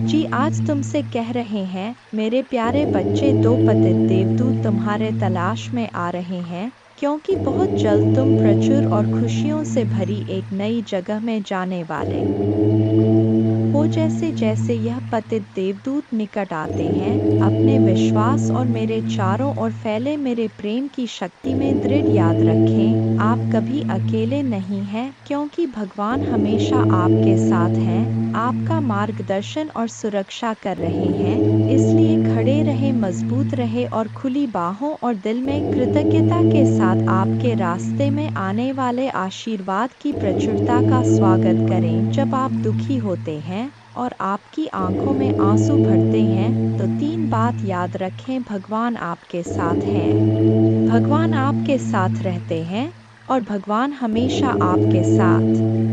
जी आज तुमसे कह रहे हैं, मेरे प्यारे बच्चे, दो पतित देवदूत तुम्हारे तलाश में आ रहे हैं, क्योंकि बहुत जल्द तुम प्रचुर और खुशियों से भरी एक नई जगह में जाने वाले हो। जैसे जैसे यह पतित देवदूत निकट आते हैं, अपने विश्वास और मेरे चारों ओर फैले मेरे प्रेम की शक्ति में दृढ़ याद रखें, आप कभी अकेले नहीं हैं, क्योंकि भगवान हमेशा आपके साथ हैं, आपका मार्गदर्शन और सुरक्षा कर रहे हैं। इसलिए खड़े रहे, मजबूत रहे और खुली बाहों और दिल में कृतज्ञता के साथ आपके रास्ते में आने वाले आशीर्वाद की प्रचुरता का स्वागत करें। जब आप दुखी होते हैं और आपकी आंखों में आंसू भरते हैं, तो तीन बात याद रखें, भगवान आपके साथ हैं, भगवान आपके साथ रहते हैं और भगवान हमेशा आपके साथ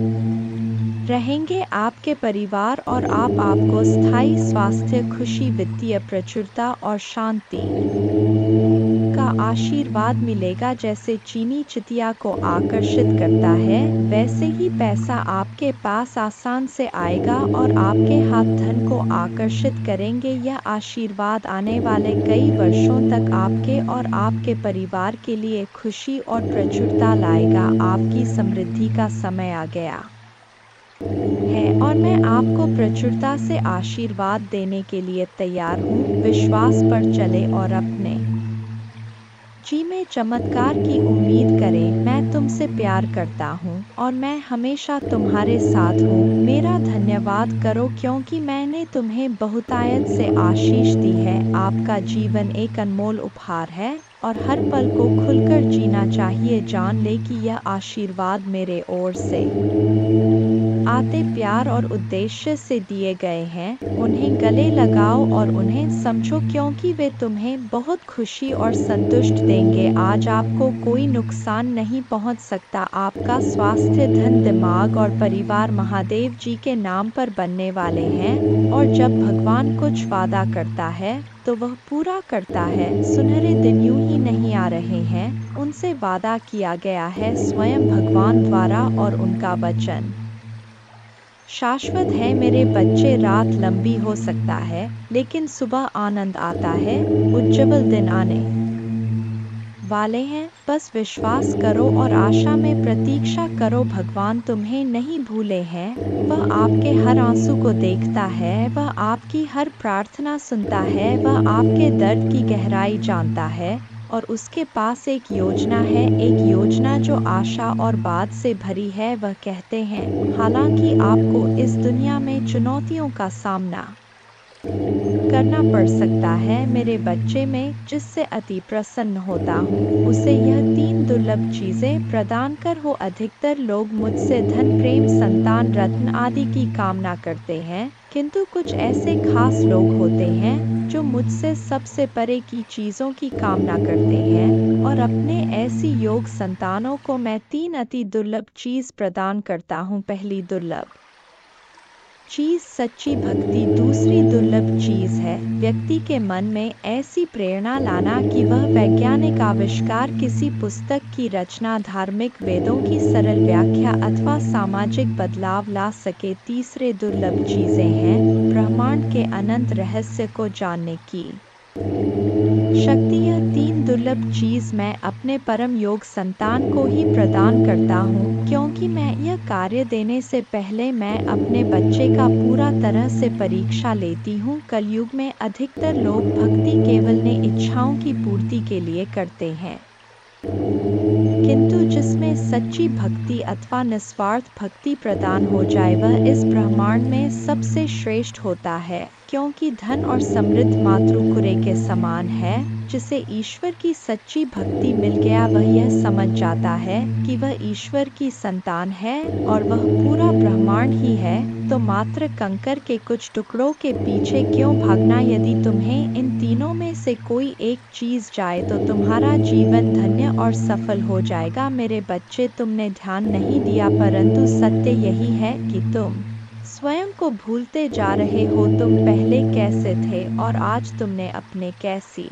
रहेंगे। आपके परिवार और आपको स्थायी स्वास्थ्य, खुशी, वित्तीय प्रचुरता और शांति का आशीर्वाद मिलेगा। जैसे चीनी चितिया को आकर्षित करता है, वैसे ही पैसा आपके पास आसान से आएगा और आपके हाथ धन को आकर्षित करेंगे। यह आशीर्वाद आने वाले कई वर्षों तक आपके और आपके परिवार के लिए खुशी और प्रचुरता लाएगा। आपकी समृद्धि का समय आ गया है और मैं आपको प्रचुरता से आशीर्वाद देने के लिए तैयार हूँ। विश्वास पर चले और अपने जी में चमत्कार की उम्मीद करें। मैं तुमसे प्यार करता हूँ और मैं हमेशा तुम्हारे साथ हूँ। मेरा धन्यवाद करो, क्योंकि मैंने तुम्हें बहुतायत से आशीष दी है। आपका जीवन एक अनमोल उपहार है और हर पल को खुलकर जीना चाहिए। जान ले कि यह आशीर्वाद मेरे ओर से आते प्यार और उद्देश्य से दिए गए हैं। उन्हें गले लगाओ और उन्हें समझो, क्योंकि वे तुम्हें बहुत खुशी और संतुष्ट देंगे। आज आपको कोई नुकसान नहीं पहुंच सकता। आपका स्वास्थ्य, धन, दिमाग और परिवार महादेव जी के नाम पर बनने वाले हैं और जब भगवान कुछ वादा करता है तो वह पूरा करता है। सुनहरे दिन यूं ही नहीं आ रहे हैं, उनसे वादा किया गया है स्वयं भगवान द्वारा और उनका वचन शाश्वत है। मेरे बच्चे, रात लंबी हो सकता है, लेकिन सुबह आनंद आता है। उज्जवल दिन आने वाले हैं। बस विश्वास करो और आशा में प्रतीक्षा करो। भगवान तुम्हें नहीं भूले हैं, वह आपके हर आंसू को देखता है, वह आपकी हर प्रार्थना सुनता है, वह आपके दर्द की गहराई जानता है और उसके पास एक योजना है, एक योजना जो आशा और बाद से भरी है। वह कहते हैं, हालांकि आपको इस दुनिया में चुनौतियों का सामना करना पड़ सकता है, मेरे बच्चे, में जिससे अति प्रसन्न होता हूँ, उसे यह तीन दुर्लभ चीजें प्रदान कर हो। अधिकतर लोग मुझसे धन, प्रेम, संतान, रत्न आदि की कामना करते हैं, किंतु कुछ ऐसे खास लोग होते हैं जो मुझसे सबसे परे की चीजों की कामना करते हैं और अपने ऐसी योग संतानों को मैं तीन अति दुर्लभ चीज प्रदान करता हूँ। पहली दुर्लभ चीज सच्ची भक्ति। दूसरी दुर्लभ चीज है व्यक्ति के मन में ऐसी प्रेरणा लाना कि वह वैज्ञानिक आविष्कार, किसी पुस्तक की रचना, धार्मिक वेदों की सरल व्याख्या अथवा सामाजिक बदलाव ला सके। तीसरे दुर्लभ चीजें हैं ब्रह्मांड के अनंत रहस्य को जानने की शक्ति। यह तीन दुर्लभ चीज मैं अपने परम योग संतान को ही प्रदान करता हूँ, क्योंकि मैं यह कार्य देने से पहले मैं अपने बच्चे का पूरा तरह से परीक्षा लेती हूँ। कलयुग में अधिकतर लोग भक्ति केवल ने इच्छाओं की पूर्ति के लिए करते हैं, किंतु जिसमें सच्ची भक्ति अथवा निस्वार्थ भक्ति प्रदान हो जाए वह इस ब्रह्मांड में सबसे श्रेष्ठ होता है, क्योंकि धन और समृद्ध मातृकुरे के समान है। जिसे ईश्वर की सच्ची भक्ति मिल गया वह यह समझ जाता है कि वह ईश्वर की संतान है और वह पूरा ब्रह्मांड ही है। तो मात्र कंकर के कुछ टुकड़ों के पीछे क्यों भागना? यदि तुम्हें इन तीनों में से कोई एक चीज जाए तो तुम्हारा जीवन धन्य और सफल हो जाएगा। मेरे बच्चे, तुमने ध्यान नहीं दिया, परंतु सत्य यही है कि तुम स्वयं को भूलते जा रहे हो। तुम पहले कैसे थे और आज तुमने अपने कैसी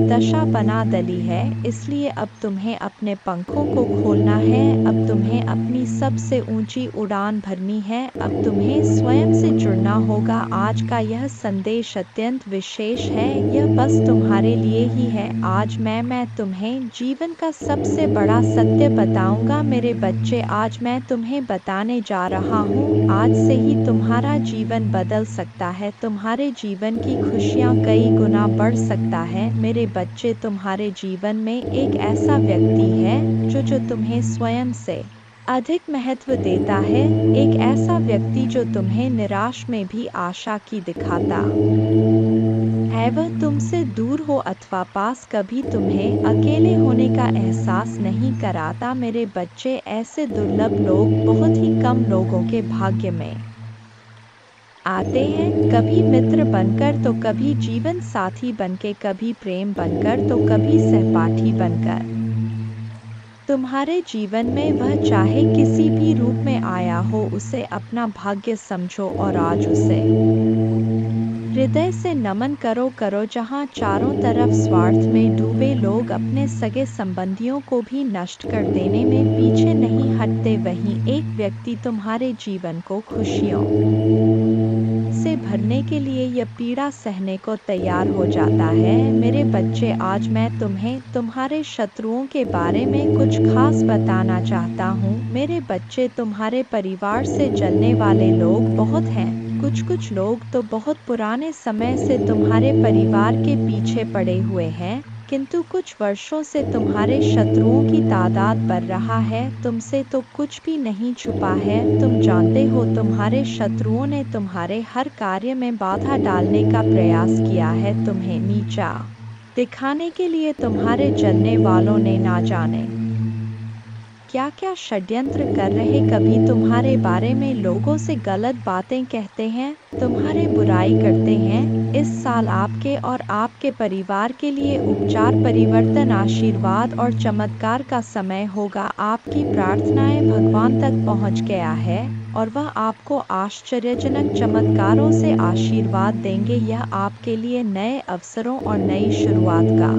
दशा बना डाली है। इसलिए अब तुम्हें अपने पंखों को खोलना है, अब तुम्हें अपनी सबसे ऊंची उड़ान भरनी है, अब तुम्हें स्वयं से जुड़ना होगा। आज का यह संदेश अत्यंत विशेष है, यह बस तुम्हारे लिए ही है। आज मैं तुम्हें जीवन का सबसे बड़ा सत्य बताऊंगा। मेरे बच्चे, आज मैं तुम्हें बताने जा रहा हूँ, आज से ही तुम्हारा जीवन बदल सकता है, तुम्हारे जीवन की खुशियाँ कई गुना बढ़ सकता है। मेरे बच्चे, तुम्हारे जीवन में एक ऐसा व्यक्ति है जो तुम्हें स्वयं से अधिक महत्व देता है, एक ऐसा व्यक्ति जो तुम्हें निराश में भी आशा की दिखाता है। वह तुमसे दूर हो अथवा पास, कभी तुम्हें अकेले होने का एहसास नहीं कराता। मेरे बच्चे, ऐसे दुर्लभ लोग बहुत ही कम लोगों के भाग्य में आते हैं, कभी मित्र बनकर तो कभी जीवन साथी बनके, कभी प्रेम बनकर तो कभी सहपाठी बनकर। तुम्हारे जीवन में वह चाहे किसी भी रूप में आया हो, उसे अपना भाग्य समझो और आज उसे हृदय से नमन करो। जहाँ चारों तरफ स्वार्थ में डूबे लोग अपने सगे संबंधियों को भी नष्ट कर देने में पीछे नहीं हटते, वहीं एक व्यक्ति तुम्हारे जीवन को खुशियों से भरने के लिए यह पीड़ा सहने को तैयार हो जाता है। मेरे बच्चे, आज मैं तुम्हें तुम्हारे शत्रुओं के बारे में कुछ खास बताना चाहता हूँ। मेरे बच्चे, तुम्हारे परिवार से जलने वाले लोग बहुत हैं। कुछ लोग तो बहुत पुराने समय से तुम्हारे परिवार के पीछे पड़े हुए हैं, किंतु कुछ वर्षों से तुम्हारे शत्रुओं की तादाद बढ़ रहा है। तुमसे तो कुछ भी नहीं छुपा है, तुम जानते हो तुम्हारे शत्रुओं ने तुम्हारे हर कार्य में बाधा डालने का प्रयास किया है, तुम्हें नीचा दिखाने के लिए तुम्हारे जलने वालों ने ना जाने क्या क्या षड्यंत्र कर रहे। कभी तुम्हारे बारे में लोगों से गलत बातें कहते हैं, तुम्हारे बुराई करते हैं। इस साल आपके और आपके परिवार के लिए उपचार, परिवर्तन, आशीर्वाद और चमत्कार का समय होगा। आपकी प्रार्थनाएं भगवान तक पहुंच गया है और वह आपको आश्चर्यजनक चमत्कारों से आशीर्वाद देंगे। यह आपके लिए नए अवसरों और नई शुरुआत का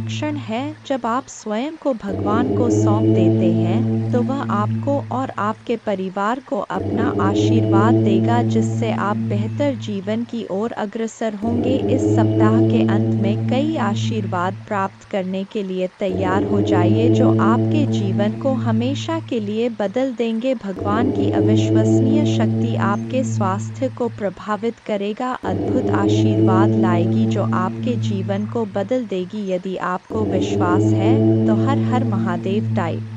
क्षण है। जब आप स्वयं को भगवान को सौंप देते हैं तो वह आपको और आपके परिवार को अपना आशीर्वाद देगा, जिससे आप बेहतर जीवन की ओर अग्रसर होंगे। इस सप्ताह के अंत में कई आशीर्वाद प्राप्त करने के लिए तैयार हो जाइए, जो आपके जीवन को हमेशा के लिए बदल देंगे। भगवान की अविश्वसनीय शक्ति आपके स्वास्थ्य को प्रभावित करेगा, अद्भुत आशीर्वाद लाएगी जो आपके जीवन को बदल देगी। यदि आपको विश्वास है तो हर हर महादेव टाइप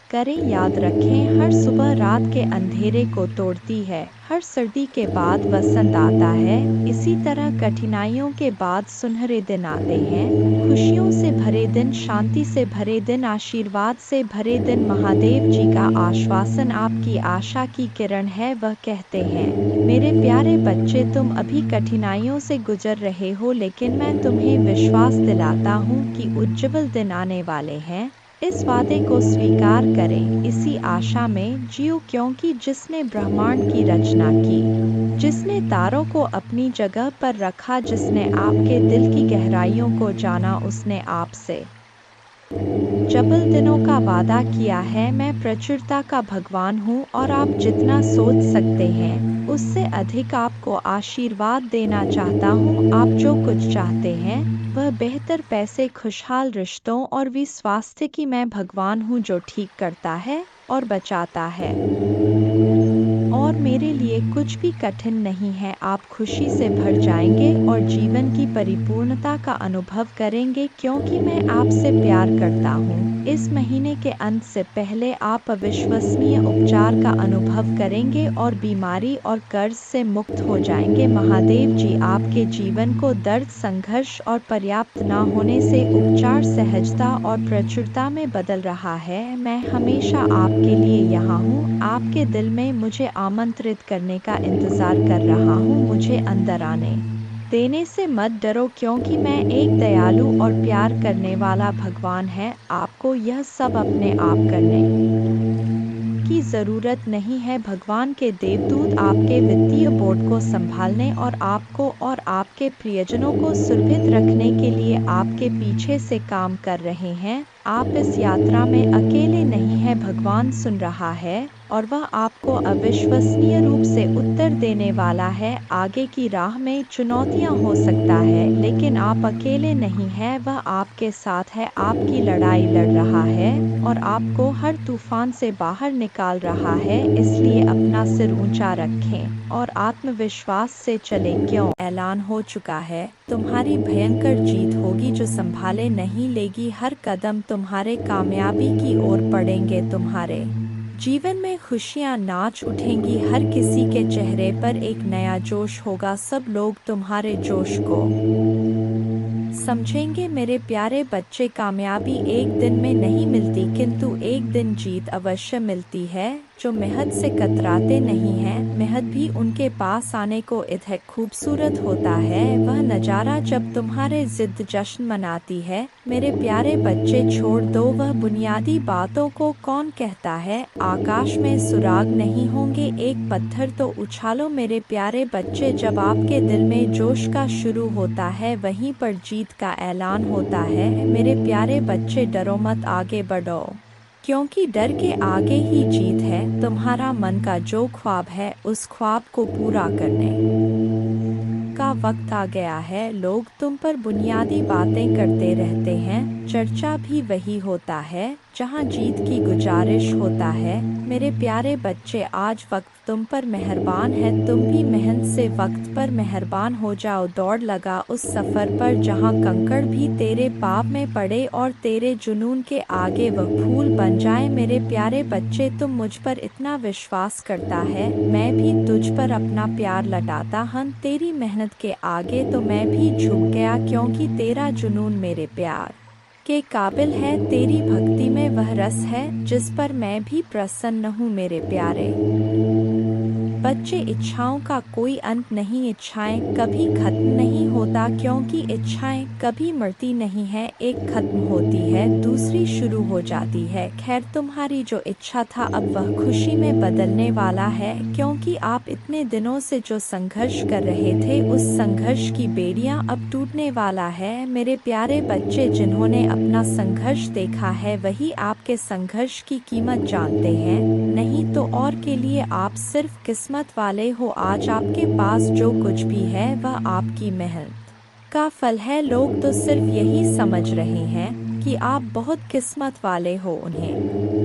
करें। याद रखें, हर सुबह रात के अंधेरे को तोड़ती है, हर सर्दी के बाद वसंत आता है। इसी तरह कठिनाइयों के बाद सुनहरे दिन आते हैं, खुशियों से भरे दिन, शांति से भरे दिन, आशीर्वाद से भरे दिन। महादेव जी का आश्वासन आपकी आशा की किरण है। वह कहते हैं, मेरे प्यारे बच्चे, तुम अभी कठिनाइयों से गुजर रहे हो, लेकिन मैं तुम्हें विश्वास दिलाता हूँ कि उज्जवल दिन आने वाले हैं। इस वादे को स्वीकार करें, इसी आशा में जियो, क्योंकि जिसने ब्रह्मांड की रचना की, जिसने तारों को अपनी जगह पर रखा, जिसने आपके दिल की गहराइयों को जाना, उसने आपसे जबल दिनों का वादा किया है। मैं प्रचुरता का भगवान हूँ और आप जितना सोच सकते हैं उससे अधिक आपको आशीर्वाद देना चाहता हूँ। आप जो कुछ चाहते हैं वह बेहतर पैसे, खुशहाल रिश्तों और भी स्वास्थ्य की मैं भगवान हूँ जो ठीक करता है और बचाता है। और और मेरे लिए कुछ भी कठिन नहीं है। आप खुशी से भर जाएंगे और जीवन की परिपूर्णता का अनुभव करेंगे क्योंकि मैं आपसे प्यार करता हूँ। इस महीने के अंत से पहले आप अविश्वसनीय उपचार का अनुभव करेंगे और बीमारी और कर्ज से मुक्त हो जाएंगे। महादेव जी आपके जीवन को दर्द, संघर्ष और पर्याप्त न होने से उपचार, सहजता और प्रचुरता में बदल रहा है। मैं हमेशा आपके लिए यहाँ हूँ, आपके दिल में मुझे आमंत्रित करने का इंतजार कर रहा हूँ। मुझे अंदर आने देने से मत डरो क्योंकि मैं एक दयालु और प्यार करने वाला भगवान है। आपको यह सब अपने आप करने की ज़रूरत नहीं है। भगवान के देवदूत आपके वित्तीय बोर्ड को संभालने और आपको और आपके प्रियजनों को सुरक्षित रखने के लिए आपके पीछे से काम कर रहे हैं। आप इस यात्रा में अकेले नहीं हैं। भगवान सुन रहा है और वह आपको अविश्वसनीय रूप से उत्तर देने वाला है। आगे की राह में चुनौतियां हो सकता है लेकिन आप अकेले नहीं हैं। वह आपके साथ है, आपकी लड़ाई लड़ रहा है और आपको हर तूफान से बाहर निकाल रहा है। इसलिए अपना सिर ऊंचा रखें और आत्मविश्वास से चलें। क्यों ऐलान हो चुका है, तुम्हारी भयंकर जीत होगी जो संभाले नहीं लेगी। हर कदम तुम्हारे कामयाबी की ओर पड़ेंगे। तुम्हारे जीवन में खुशियां नाच उठेंगी। हर किसी के चेहरे पर एक नया जोश होगा। सब लोग तुम्हारे जोश को समझेंगे। मेरे प्यारे बच्चे, कामयाबी एक दिन में नहीं मिलती किंतु एक दिन जीत अवश्य मिलती है। जो मेहनत से कतराते नहीं हैं, मेहनत भी उनके पास आने को इतना खूबसूरत होता है। वह नज़ारा जब तुम्हारे जिद जश्न मनाती है। मेरे प्यारे बच्चे, छोड़ दो वह बुनियादी बातों को। कौन कहता है आकाश में सुराग नहीं होंगे? एक पत्थर तो उछालो। मेरे प्यारे बच्चे, जब आपके दिल में जोश का शुरू होता है वहीं पर जीत का ऐलान होता है। मेरे प्यारे बच्चे, डरो मत, आगे बढ़ो क्योंकि डर के आगे ही जीत है। तुम्हारा मन का जो ख्वाब है उस ख्वाब को पूरा करने का वक्त आ गया है। लोग तुम पर बुनियादी बातें करते रहते हैं, चर्चा भी वही होता है जहां जीत की गुजारिश होता है। मेरे प्यारे बच्चे, आज वक्त तुम पर मेहरबान है। तुम भी मेहनत से वक्त पर मेहरबान हो जाओ। दौड़ लगा उस सफ़र पर जहां कंकड़ भी तेरे पाप में पड़े और तेरे जुनून के आगे वह फूल बन जाए। मेरे प्यारे बच्चे, तुम मुझ पर इतना विश्वास करता है, मैं भी तुझ पर अपना प्यार लौटाता हूं। तेरी मेहनत के आगे तो मैं भी झुक गया क्योंकि तेरा जुनून मेरे प्यार के काबिल है। तेरी भक्ति में वह रस है जिस पर मैं भी प्रसन्न हूँ। मेरे प्यारे बच्चे, इच्छाओं का कोई अंत नहीं। इच्छाएं कभी खत्म नहीं होता क्योंकि इच्छाएं कभी मरती नहीं है। एक खत्म होती है, दूसरी शुरू हो जाती है। खैर, तुम्हारी जो इच्छा था अब वह खुशी में बदलने वाला है क्योंकि आप इतने दिनों से जो संघर्ष कर रहे थे उस संघर्ष की बेड़ियां अब टूटने वाला है। मेरे प्यारे बच्चे, जिन्होंने अपना संघर्ष देखा है वही आपके संघर्ष की कीमत जानते हैं, नहीं तो और के लिए आप सिर्फ किस्मत वाले हो। आज आपके पास जो कुछ भी है वह आपकी मेहनत का फल है। लोग तो सिर्फ यही समझ रहे हैं कि आप बहुत किस्मत वाले हो। उन्हें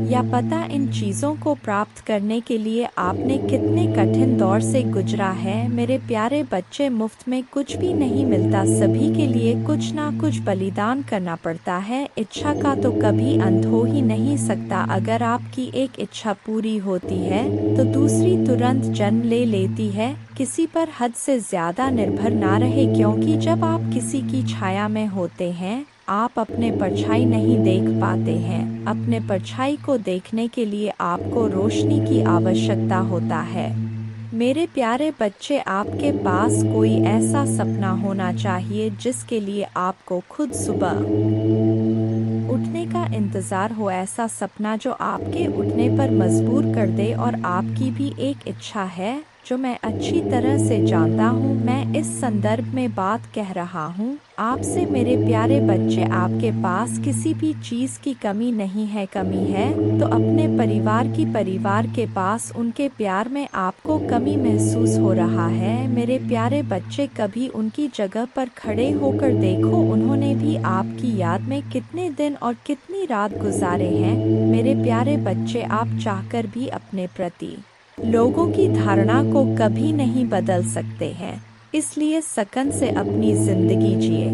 या पता इन चीज़ों को प्राप्त करने के लिए आपने कितने कठिन दौर से गुजरा है। मेरे प्यारे बच्चे, मुफ्त में कुछ भी नहीं मिलता, सभी के लिए कुछ ना कुछ बलिदान करना पड़ता है। इच्छा का तो कभी अंत हो ही नहीं सकता। अगर आपकी एक इच्छा पूरी होती है तो दूसरी तुरंत जन्म ले लेती है। किसी पर हद से ज़्यादा निर्भर ना रहे क्योंकि जब आप किसी की छाया में होते हैं आप अपने परछाई नहीं देख पाते हैं। अपने परछाई को देखने के लिए आपको रोशनी की आवश्यकता होता है। मेरे प्यारे बच्चे, आपके पास कोई ऐसा सपना होना चाहिए जिसके लिए आपको खुद सुबह उठने का इंतज़ार हो। ऐसा सपना जो आपके उठने पर मजबूर कर दे। और आपकी भी एक इच्छा है जो मैं अच्छी तरह से जानता हूँ। मैं इस संदर्भ में बात कह रहा हूँ आपसे। मेरे प्यारे बच्चे, आपके पास किसी भी चीज़ की कमी नहीं है। कमी है तो अपने परिवार के पास उनके प्यार में आपको कमी महसूस हो रहा है। मेरे प्यारे बच्चे, कभी उनकी जगह पर खड़े होकर देखो। उन्होंने भी आपकी याद में कितने दिन और कितनी रात गुजारे हैं। मेरे प्यारे बच्चे, आप चाहकर भी अपने प्रति लोगों की धारणा को कभी नहीं बदल सकते हैं, इसलिए सकन से अपनी जिंदगी जिए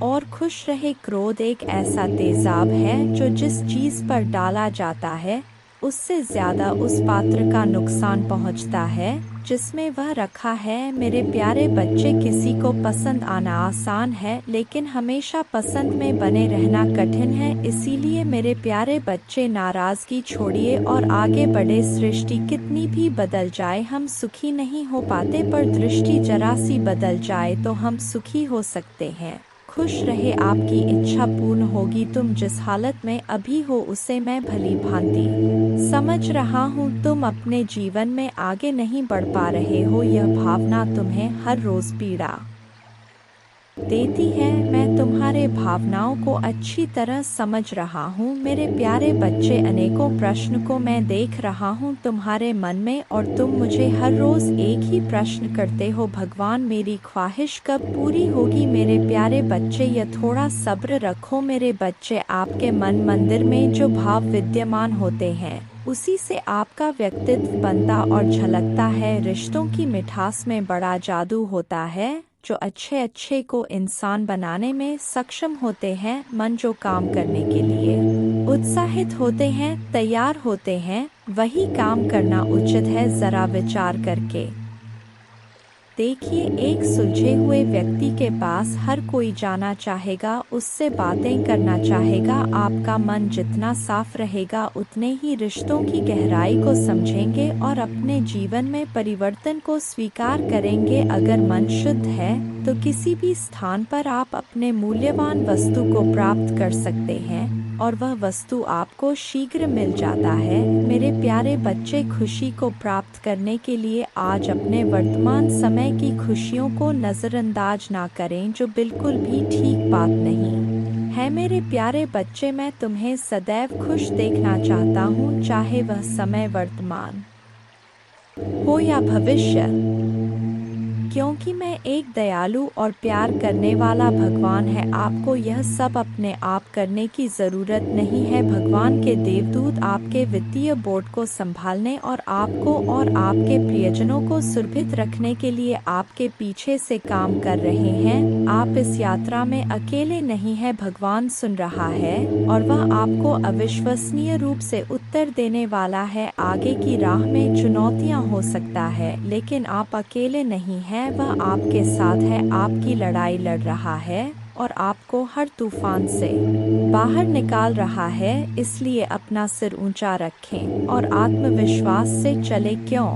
और खुश रहे। क्रोध एक ऐसा तेजाब है जो जिस चीज पर डाला जाता है उससे ज्यादा उस पात्र का नुकसान पहुंचता है जिसमें वह रखा है। मेरे प्यारे बच्चे, किसी को पसंद आना आसान है लेकिन हमेशा पसंद में बने रहना कठिन है। इसीलिए मेरे प्यारे बच्चे, नाराजगी छोड़िए और आगे बढ़े। सृष्टि कितनी भी बदल जाए हम सुखी नहीं हो पाते, पर दृष्टि जरा सी बदल जाए तो हम सुखी हो सकते हैं। खुश रहे, आपकी इच्छा पूर्ण होगी। तुम जिस हालत में अभी हो उसे मैं भली भांति समझ रहा हूँ। तुम अपने जीवन में आगे नहीं बढ़ पा रहे हो, यह भावना तुम्हें हर रोज पीड़ा देती है। मैं तुम्हारे भावनाओं को अच्छी तरह समझ रहा हूँ मेरे प्यारे बच्चे। अनेकों प्रश्न को मैं देख रहा हूँ तुम्हारे मन में और तुम मुझे हर रोज एक ही प्रश्न करते हो, भगवान मेरी ख्वाहिश कब पूरी होगी। मेरे प्यारे बच्चे, यह थोड़ा सब्र रखो मेरे बच्चे। आपके मन मंदिर में जो भाव विद्यमान होते हैं उसी से आपका व्यक्तित्व बनता और झलकता है। रिश्तों की मिठास में बड़ा जादू होता है। जो अच्छे अच्छे को इंसान बनाने में सक्षम होते हैं, मन जो काम करने के लिए उत्साहित होते हैं, तैयार होते हैं, वही काम करना उचित है। जरा विचार करके देखिए, एक सुलझे हुए व्यक्ति के पास हर कोई जाना चाहेगा, उससे बातें करना चाहेगा। आपका मन जितना साफ रहेगा उतने ही रिश्तों की गहराई को समझेंगे और अपने जीवन में परिवर्तन को स्वीकार करेंगे। अगर मन शुद्ध है तो किसी भी स्थान पर आप अपने मूल्यवान वस्तु को प्राप्त कर सकते हैं और वह वस्तु आपको शीघ्र मिल जाता है। मेरे प्यारे बच्चे, खुशी को प्राप्त करने के लिए आज अपने वर्तमान समय की खुशियों को नज़रअंदाज ना करें, जो बिल्कुल भी ठीक बात नहीं है। मेरे प्यारे बच्चे, मैं तुम्हें सदैव खुश देखना चाहता हूँ, चाहे वह समय वर्तमान हो या भविष्य, क्योंकि मैं एक दयालु और प्यार करने वाला भगवान है। आपको यह सब अपने आप करने की ज़रूरत नहीं है। भगवान के देवदूत आपके वित्तीय बोर्ड को संभालने और आपको और आपके प्रियजनों को सुरक्षित रखने के लिए आपके पीछे से काम कर रहे हैं। आप इस यात्रा में अकेले नहीं हैं, भगवान सुन रहा है और वह आपको अविश्वसनीय रूप से उत्तर देने वाला है। आगे की राह में चुनौतियाँ हो सकता है लेकिन आप अकेले नहीं हैं, वह आपके साथ है, आपकी लड़ाई लड़ रहा है और आपको हर तूफान से बाहर निकाल रहा है। इसलिए अपना सिर ऊंचा रखें और आत्मविश्वास से चले। क्यों?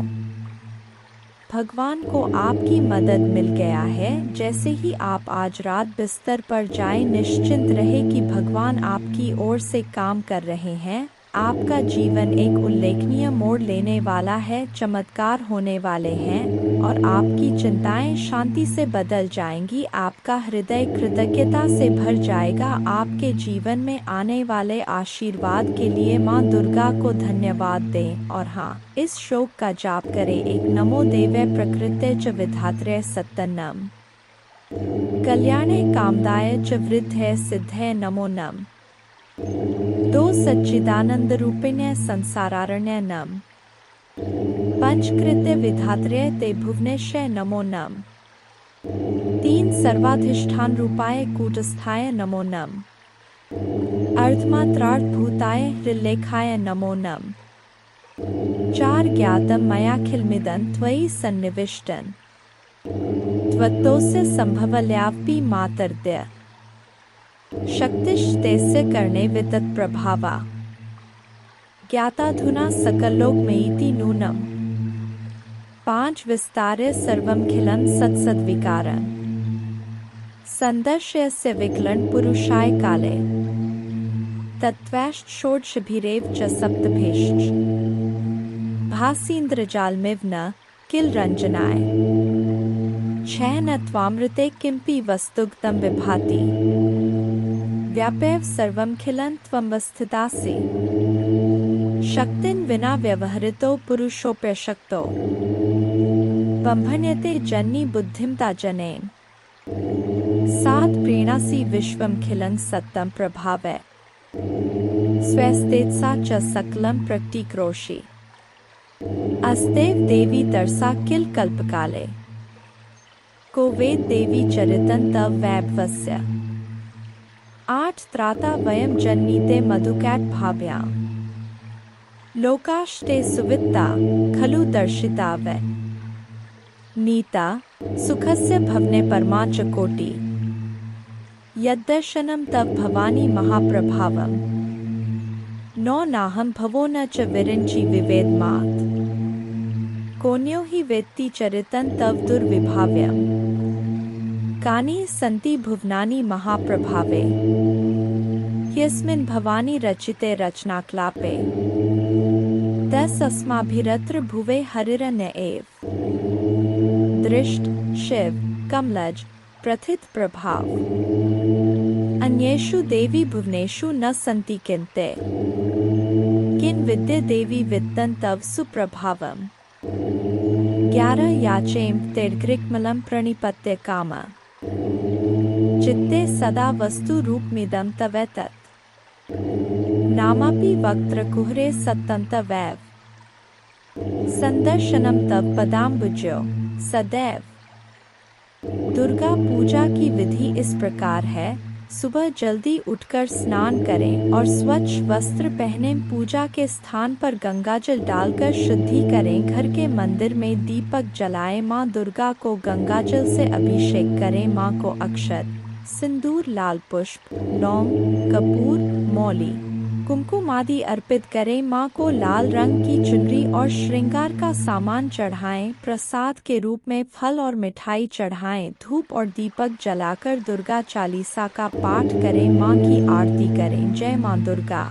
भगवान को आपकी मदद मिल गया है। जैसे ही आप आज रात बिस्तर पर जाएं, निश्चिंत रहे कि भगवान आपकी ओर से काम कर रहे हैं। आपका जीवन एक उल्लेखनीय मोड़ लेने वाला है, चमत्कार होने वाले हैं और आपकी चिंताएं शांति से बदल जाएंगी। आपका हृदय कृतज्ञता से भर जाएगा। आपके जीवन में आने वाले आशीर्वाद के लिए माँ दुर्गा को धन्यवाद दें और हाँ, इस श्लोक का जाप करें। एक नमो देवै प्रकृते च विधात्रे सत्तनम कल्याणे कामदाय च वृद्धे सिद्धे नमो नम। दो सच्चिदानंद रूपिण्य संसारारण्य नम। पंचकृत्य विधात्रे ते भुवनेश्य नमो नम। तीन सर्वाधिष्ठान रूपाय कूटस्थाय नमो नम। अर्धमात्रार्थ भूताय हृल्लेखाय नमो नम। चार ज्ञातम मयाखिलमिदं त्वयि सन्निविष्टन् त्वत्तोस्य संभवल्यापि मातर्दय शक्तिस्तेस्य कर्णे वितत प्रभावा ज्ञाताधुना सकल्लोकमेति नूनम। पांच विस्तार्य सर्वमखिलं सत्सद्विकारं संदर्शयस्य विकलं पुरुषाय काले तत्त्वैश्च षोडशभिरेव च सप्तभेश्च भासीन्द्रजालमिव न किल रंजनाय छह न त्वामृते किंपि वस्तुगतं विभाति व्यापैव सर्वमखिलं त्वमवस्थितासि शक्तिन विना व्यवहृतो पुरुषोऽप्यशक्तो बंभन्यते जन्नी बुद्धिमता जनेन सात प्रीणासि विश्वमखिलं सत्तं प्रभावै स्वस्थेत्सा च सकलं प्रकटीकरोषि अस्तेव देवी तरसा किल कल्पकाले को वेद देवी चरितं तव वैभवस्य 8 त्राता वयं जन्मीते मधुकैट भाभ्यां लोकाश्ते सुवित्ता खलु दर्शिता वै नीता सुखस्य भवने परमा च कोटि यद्दर्शनं तव भवानी महाप्रभावम् नो नाहं भवो न च विरिञ्चि विवेदमात् कोन्यो हि वेत्ति चरितं तव दुर्विभाव्यम् कानि सन्ति भुवनानि महाप्रभावे यस्मिन् भवानी रचिते रचनाक्लापे तस्माभिरत्र भुवे हरिरन्य एव दृष्ट शिव कमलज प्रथित प्रभाव अन्येषु देवी भुवनेषु न सन्ति किन्ते किं विद्ये देवी वित्तं तव सुप्रभावम् 11 याचेम तेर्ग्रिक्मलं प्रणिपत्य काम चित्ते सदा वस्तु रूपमिदं तवेतत् नामापि वक्त्रकुहरे सत्तं तवैव संदर्शनम तव पदाम्बुजो सदैव। दुर्गा पूजा की विधि इस प्रकार है। सुबह जल्दी उठकर स्नान करें और स्वच्छ वस्त्र पहने पूजा के स्थान पर गंगाजल डालकर शुद्धि करें। घर के मंदिर में दीपक जलाएं। माँ दुर्गा को गंगाजल से अभिषेक करें। माँ को अक्षत सिंदूर लाल पुष्प लौंग कपूर मौली कुमकुम आदि अर्पित करें। माँ को लाल रंग की चुनरी और श्रृंगार का सामान चढ़ाएं। प्रसाद के रूप में फल और मिठाई चढ़ाएं। धूप और दीपक जलाकर दुर्गा चालीसा का पाठ करें। माँ की आरती करें। जय माँ दुर्गा।